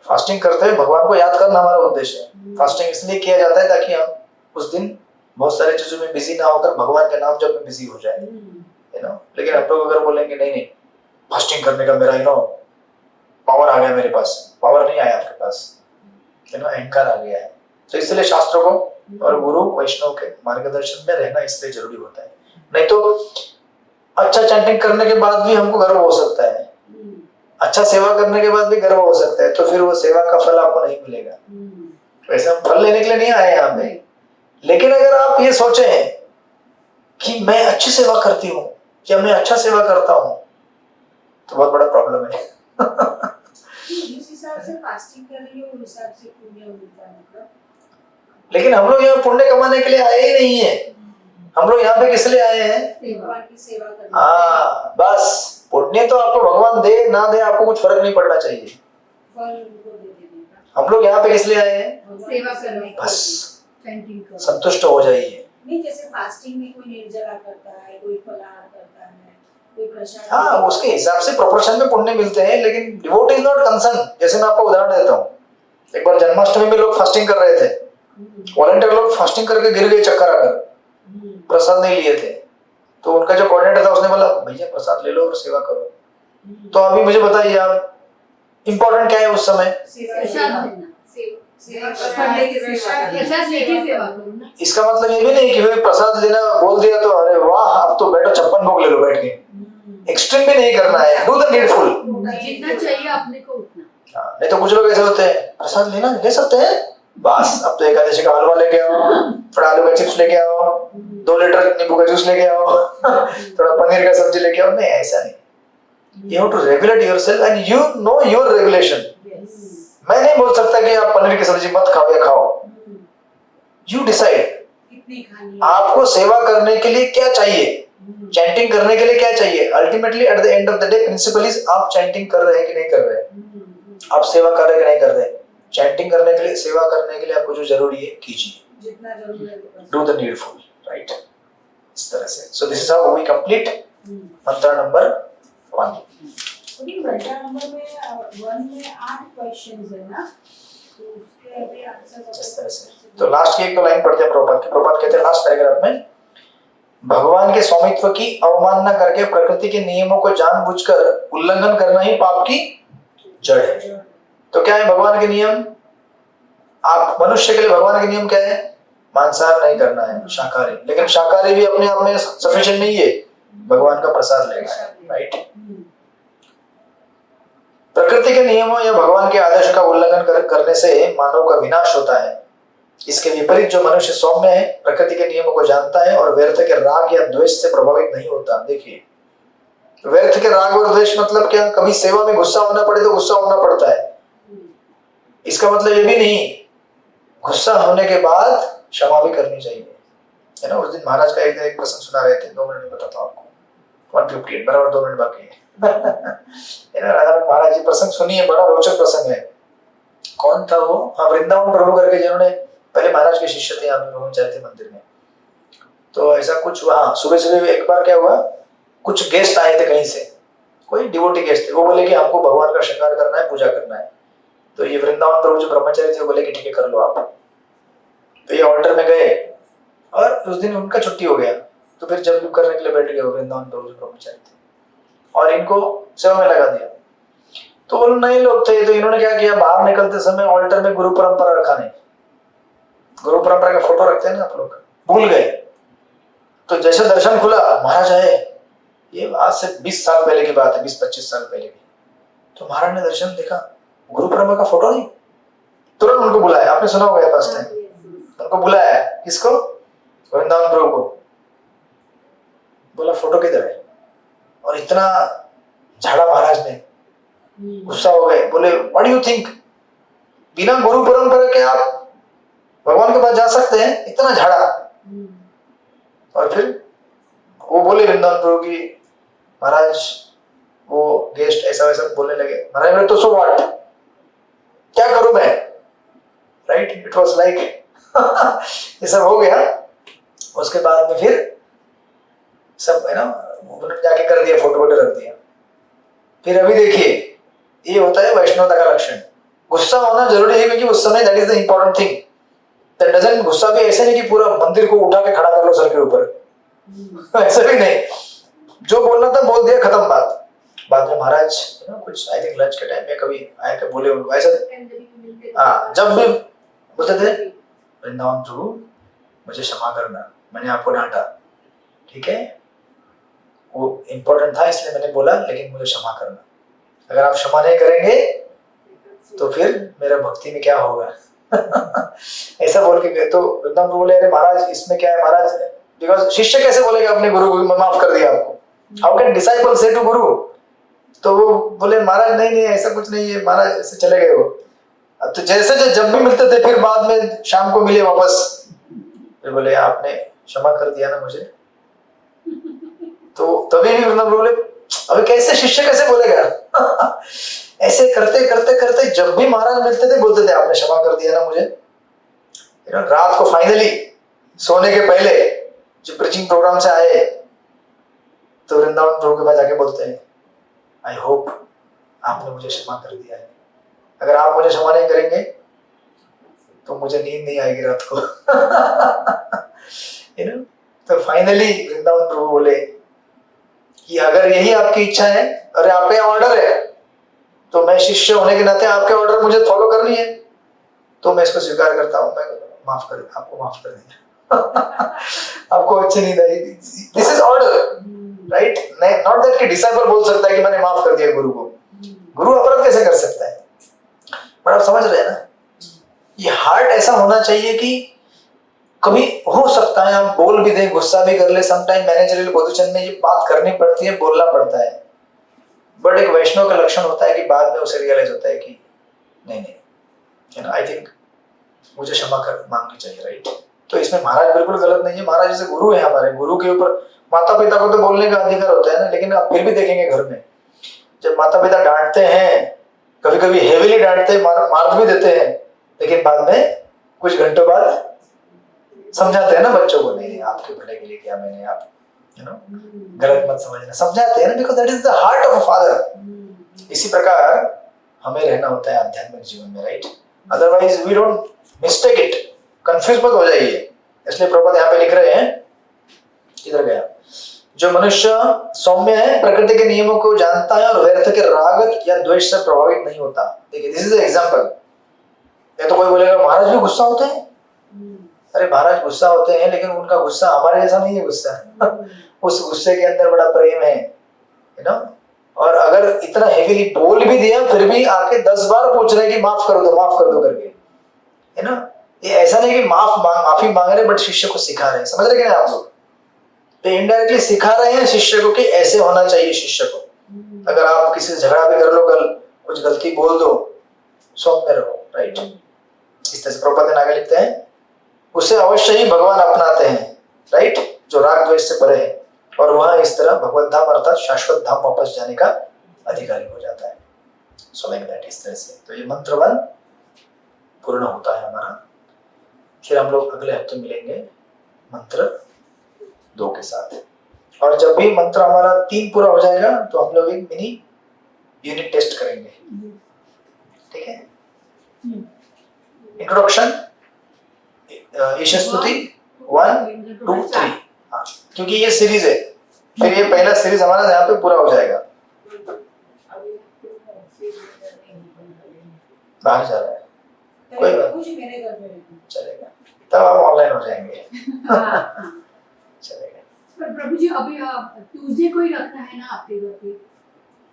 फास्टिंग करते हैं भगवान को याद करना हमारा उद्देश्य है। फास्टिंग इसलिए किया जाता है ताकि हम उस दिन बहुत सारे चीजों में बिजी ना होकर भगवान के नाम जब में बिजी हो जाए, लेकिन आप लोग अगर बोलेंगे नहीं फास्टिंग करने का मेरा पावर आ गया मेरे पास, पावर नहीं आया आपके पास, अहंकार आ गया है। तो इसलिए शास्त्रों को और गुरु वैष्णव के मार्गदर्शन में रहना इसलिए जरूरी होता है। नहीं तो अच्छा चैंटिंग करने के बाद भी हमको गर्व हो सकता है, अच्छा सेवा करने के बाद भी गर्व हो सकता है, तो फिर वो सेवा का फल आपको नहीं मिलेगा। वैसे हम फल लेने के लिए नहीं आए यहाँ पे, लेकिन अगर आप ये सोचे कि मैं अच्छी सेवा करती हूँ या मैं अच्छा सेवा करता हूँ, तो बहुत बड़ा प्रॉब्लम है। जिस हिसाब से फास्टिंग करेंगे उस हिसाब से पुण्य मिलता है, मतलब। लेकिन हम लोग यहाँ पुण्य कमाने के लिए आए ही नहीं है, हम लोग यहाँ पे किस लिए आए हैं? भगवान की सेवा करने। हाँ बस, पुण्य तो आपको भगवान दे ना दे आपको कुछ फर्क नहीं पड़ना चाहिए, फल उनको दे देने का। हम लोग यहाँ पे किस लिए आए हैं? सेवा करने के बस चैंटिंग करो, संतुष्ट हो जाइए। नहीं, जैसे फास्टिंग में कोई निर्जला करता है, कोई फलाहार करता है, कोई प्रसाद, हाँ उसके हिसाब से प्रोपोर्शन में पुण्य मिलते हैं, लेकिन डिवोटी इज नॉट कंसर्न। जैसे मैं आपको उदाहरण देता हूँ, एक बार जन्माष्टमी में लोग फास्टिंग कर रहे थे, वॉलंटियर लोग फास्टिंग करके गिर गए चक्कर आकर, प्रसाद नहीं लिए थे, तो उनका जो कोऑर्डिनेटर था उसने बोला भैया प्रसाद ले लो और सेवा करो। तो अभी मुझे बताइए आप, इम्पोर्टेंट क्या है उस समय? प्रसाद लेना, प्रसाद लेके सेवा करो ना। इसका मतलब ये भी नहीं कि भाई प्रसाद लेना बोल दिया तो अरे वाह अब तो बैठो 56 भोग ले लो बैठ के, एक्सट्रीम भी नहीं करना है, डू द नीडफुल, जितना चाहिए अपने को उतना। नहीं तो कुछ लोग ऐसे होते हैं प्रसाद लेना ले सकते हैं, बस अब तो एकादशी का हलवा लेके आओ, थोड़ा आलू का चिप्स लेके आओ, 2 लीटर नींबू का जूस लेके आओ, थोड़ा पनीर का सब्जी लेके आओ। नहीं, ऐसा नहीं। You have to regulate yourself and you know your regulation. मैं नहीं बोल सकता कि आप पनीर की सब्जी मत खाओ या खाओ, you decide कितनी खानी है, आपको सेवा करने के लिए क्या चाहिए, चैंटिंग करने के लिए क्या चाहिए। Ultimately at the end of the day principle is आप चैंटिंग कर रहे हैं कि नहीं कर रहे, आप सेवा कर रहे हैं कि नहीं कर रहे। चैंटिंग करने के लिए, सेवा करने के लिए आपको जो जरूरी है कीजिए, जितना जरूरी है डू द नीडफुल, राइट? इस तरह से। So this is how we complete mantra number 1। घंटा नंबर में 1 में 8 क्वेश्चंस है ना, तो उसके अभी आंसर इस तरह से। तो लास्ट की एक तो लाइन पढ़ते हैं प्रभुपाद की। प्रभुपाद कहते हैं लास्ट पैराग्राफ में, भगवान के स्वामित्व की अवमानना करके प्रकृति के नियमों को जानबूझकर उल्लंघन करना ही पाप की जड़ है। तो क्या है भगवान के नियम? आप मनुष्य के लिए भगवान के नियम क्या है? मांसाहार नहीं करना है, शाकाहारी। लेकिन शाकाहारी भी अपने आप में सफिशिएंट नहीं है, भगवान का प्रसाद लेना है, राइट? प्रकृति के नियमों या भगवान के आदेश का उल्लंघन करने से मानव का विनाश होता है। इसके विपरीत जो मनुष्य सौम्य है, प्रकृति के नियमों को जानता है और व्यर्थ के राग या द्वेष से प्रभावित नहीं होता। देखिए, व्यर्थ के राग और द्वेष मतलब क्या? कभी सेवा में गुस्सा होना पड़े तो गुस्सा होना पड़ता है। इसका मतलब ये भी नहीं, गुस्सा होने के बाद क्षमा भी करनी चाहिए, है ना? उस दिन महाराज का एक प्रसंग सुना रहे थे, 2 मिनट में बताता हूँ आपको। 158 बराबर 2 मिनट बाकी है। राधा महाराज जी प्रसंग सुनिए, बड़ा रोचक प्रसंग है। कौन था वो? हाँ, वृंदावन प्रभु करके, जिन्होंने पहले महाराज के शिष्य थे, यहाँ पे ब्रह्मचारी थे मंदिर में। तो ऐसा कुछ वहाँ सुबह सुबह एक बार क्या हुआ, कुछ गेस्ट आए थे कहीं से, कोई डिवोटी गेस्ट थे। वो बोले कि हमको भगवान का श्रृंगार करना है, पूजा करना है। तो ये वृंदावन प्रभु जो ब्रह्मचारी थे, वो बोले कि ठीक है, कर लो आप। तो ये ऑल्टर में गए और उस दिन उनका छुट्टी हो गया। तो फिर जब करने के लिए बैठ गए वृंदावन प्रभु जो ब्रह्मचारी थे, और इनको सेवा में लगा दिया। तो वो नए लोग थे, तो इन्होंने क्या किया, बाहर निकलते समय ऑल्टर में गुरु परंपरा रखा नहीं। गुरु परंपरा का फोटो रखते हैं ना आप लोग, भूल गए। तो जैसे दर्शन खुला, महाराज आए। ये आज से 20 साल पहले की बात है, 20-25 साल पहले की। तो महाराज ने दर्शन देखा, गुरु परंपरा का फोटो नहीं। तुरंत उनको बुलाया, आपने सुना होगा फर्स्ट टाइम। उनको बुलाया, किसको? वृंदावन प्रभु को। बोला फोटो किधर है? और इतना झाड़ा महाराज ने, गुस्सा हो गए। बोले व्हाट डू यू थिंक, बिना गुरु परंपरा के आप भगवान के पास जा सकते हैं? इतना झाड़ा। और फिर वो बोले वृंदावन प्रभु की, महाराज वो गेस्ट ऐसा वैसा बोलने लगे। महाराज बोले तो सो व्हाट, क्या करूं मैं, राइट? इट वाज लाइक ये सब हो गया। उसके बाद में फिर सब, है ना, उन्होंने जाके कर दिया, फोटो वोटो रख दिया। फिर अभी देखिए, ये होता है वैष्णवता का लक्षण। गुस्सा होना जरूरी है, क्योंकि उस समय that is the important thing. That doesn't, गुस्सा भी ऐसे नहीं कि पूरा मंदिर को उठा के खड़ा कर लो सर के ऊपर, ऐसा भी नहीं। जो बोलना था बोल दिया, खत्म बात। बाद में महाराज कुछ आई थिंक लंच के टाइम में कभी आए के बोले उनको ऐसा, हाँ, जब भी बोलते थे वृंदावन प्रभु मुझे क्षमा करना, मैंने आपको डांटा, ठीक है, वो इम्पोर्टेंट था इसलिए मैंने बोला, लेकिन मुझे क्षमा करना। अगर आप क्षमा नहीं करेंगे तो फिर मेरा भक्ति में क्या होगा ऐसा बोल के गए। तो वृंदावन प्रभु बोले, अरे महाराज इसमें क्या है महाराज, बिकॉज शिष्य कैसे बोलेगा अपने गुरु को मैं माफ कर दिया आपको? हाउ कैन डिसाइपल से टू गुरु? तो वो बोले महाराज नहीं नहीं ऐसा कुछ नहीं है महाराज, ऐसे चले गए वो। तो जैसे जब भी मिलते थे, फिर बाद में शाम को मिले वापस, फिर बोले आपने क्षमा कर दिया ना मुझे। तो तभी भी वृंदावन बोले, अभी कैसे शिष्य कैसे बोलेगा ऐसे करते करते करते जब भी महाराज मिलते थे बोलते थे आपने क्षमा कर दिया ना मुझे। रात को फाइनली सोने के पहले जो प्रीचिंग प्रोग्राम से आए, तो वृंदावन प्रभु के पास जाके बोलते हैं, आई होप आपने मुझे क्षमा कर दिया है। अगर आप मुझे क्षमा नहीं करेंगे तो मुझे नींद नहीं आएगी रात को तो फाइनली वृंदावन प्रभु बोले कि अगर यही आपकी इच्छा है, अरे आपका ऑर्डर है, तो मैं शिष्य होने के नाते आपके ऑर्डर मुझे फॉलो करनी है, तो मैं इसको स्वीकार करता हूँ, मैं आपको माफ कर दिया आपको अच्छी नींद आई। This is order, right? Not that कि डिसाइपल बोल सकता है कि मैंने माफ कर दिया गुरु को। गुरु अपराध कैसे कर सकता है? पर आप समझ रहे हैं ना, ये हार्ट ऐसा होना चाहिए कि कभी हो सकता है आप बोल भी दें, गुस्सा भी कर ले, समटाइम मैनेजरियल पोजीशन में ये बात करनी पड़ती है, बोलना पड़ता है। बट एक वैष्णव का लक्षण होता है कि बाद में उसे रियलाइज होता है कि नहीं नहीं, है ना, आई थिंक मुझे क्षमा कर मांगनी चाहिए, राइट? तो इसमें महाराज बिल्कुल गलत नहीं है। महाराज जैसे गुरु है हमारे, गुरु के ऊपर माता पिता को तो बोलने का अधिकार होता है ना, लेकिन आप फिर भी देखेंगे घर में जब माता पिता डांटते हैं, कभी कभी हेवीली डांटते हैं, मार भी देते हैं, लेकिन बाद में कुछ घंटों बाद समझाते हैं ना बच्चों को, नहीं आपके भले के लिए किया मैंने, आप गलत मत समझना, समझाते हैं ना, because that is the heart of a father. इसी प्रकार हमें रहना होता है आध्यात्मिक जीवन में, right? Otherwise we don't mistake it, confuse मत हो जाइए। इसलिए प्रभुपाद यहाँ पे लिख रहे हैं, किधर गया, जो मनुष्य सौम्य है, प्रकृति के नियमों को जानता है और व्यर्थ के राग या द्वेष से प्रभावित नहीं होता। देखिए, दिस इज द एग्जांपल। या तो कोई बोलेगा महाराज भी गुस्सा होते हैं, अरे महाराज गुस्सा होते हैं लेकिन उनका गुस्सा हमारे जैसा नहीं है गुस्सा उस गुस्से के अंदर बड़ा प्रेम है, यू नो। और अगर इतना हेवीली बोल भी दिया फिर भी आके 10 बार पूछ रहे कि माफ कर दो करके, है ना। ये ऐसा नहीं कि माफी मांग रहे बट शिष्य को सिखा रहे हैं, समझ रहे क्या आप लोग। तो इनडायरेक्टली सिखा रहे हैं शिष्य को कि ऐसे होना चाहिए शिष्य को। अगर आप किसी से झगड़ा भी कर लो, कल कुछ गलती बोल दो, सौंपते रहो, राइट। इस तरह से प्रभुपाद आगे लिखते हैं, उसे अवश्य ही भगवान अपनाते हैं, राइट, जो राग द्वेष से परे है, और वह इस तरह भगवत धाम अर्थात शाश्वत धाम वापस जाने का अधिकारी हो जाता है। सो लाइक दैट, इस तरह से। तो ये मंत्र 1 पूर्ण होता है हमारा। फिर हम लोग अगले हफ्ते मिलेंगे मंत्र 2 के साथ। और जब भी मंत्र हमारा 3 पूरा हो जाएगा तो हम लोग एक मिनी यूनिट टेस्ट करेंगे, ठीक है। इंट्रोडक्शन, ईश स्तुति 1 2 3, हाँ, क्योंकि ये सीरीज है, फिर ये पहला सीरीज हमारा यहाँ पे पूरा हो जाएगा। बाहर जा रहा है, कोई बात कुछ मेरे घर में चलेगा, तब आप ऑनलाइन हो जाएंगे चलेगा। पर प्रभु जी अभी ट्यूसडे को ही रखना है ना आपके घर पे,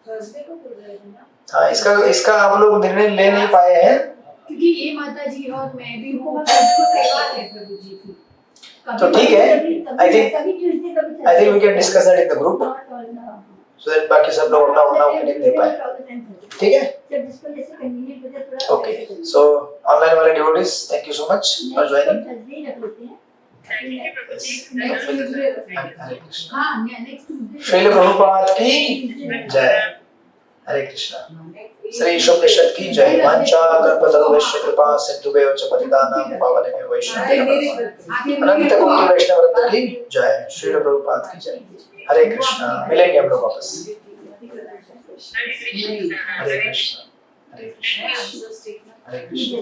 थर्सडे को बोल रहे थे ना। हाँ, इसका हम लोग निर्णय ले नहीं पाए हैं, क्योंकि ये माता जी और मैं भी हूँ, सबको सेवा है प्रभु जी की। तो ठीक है। I think we can discuss that in the group so that बाकी सब लोग अपना अपना ओपिनियन दे पाए, ठीक है। ओके, सो ऑनलाइन वाले devotees thank you so much for joining. Srila Prabhupada की जय। हरे कृष्णा। श्री शुक्लशत की जय। वांछा कल्पतरुभ्यश्च कृपा सिन्धुभ्यो च पतितानां पावनेभ्यो वैष्णवेभ्यो अनंत कोटि वैष्णव वृंद की जय। श्रील प्रभुपाद की जय। हरे कृष्णा। मिलेंगे हम लोग वापस। हरे कृष्णा। हरे कृष्णा। हरे कृष्णा।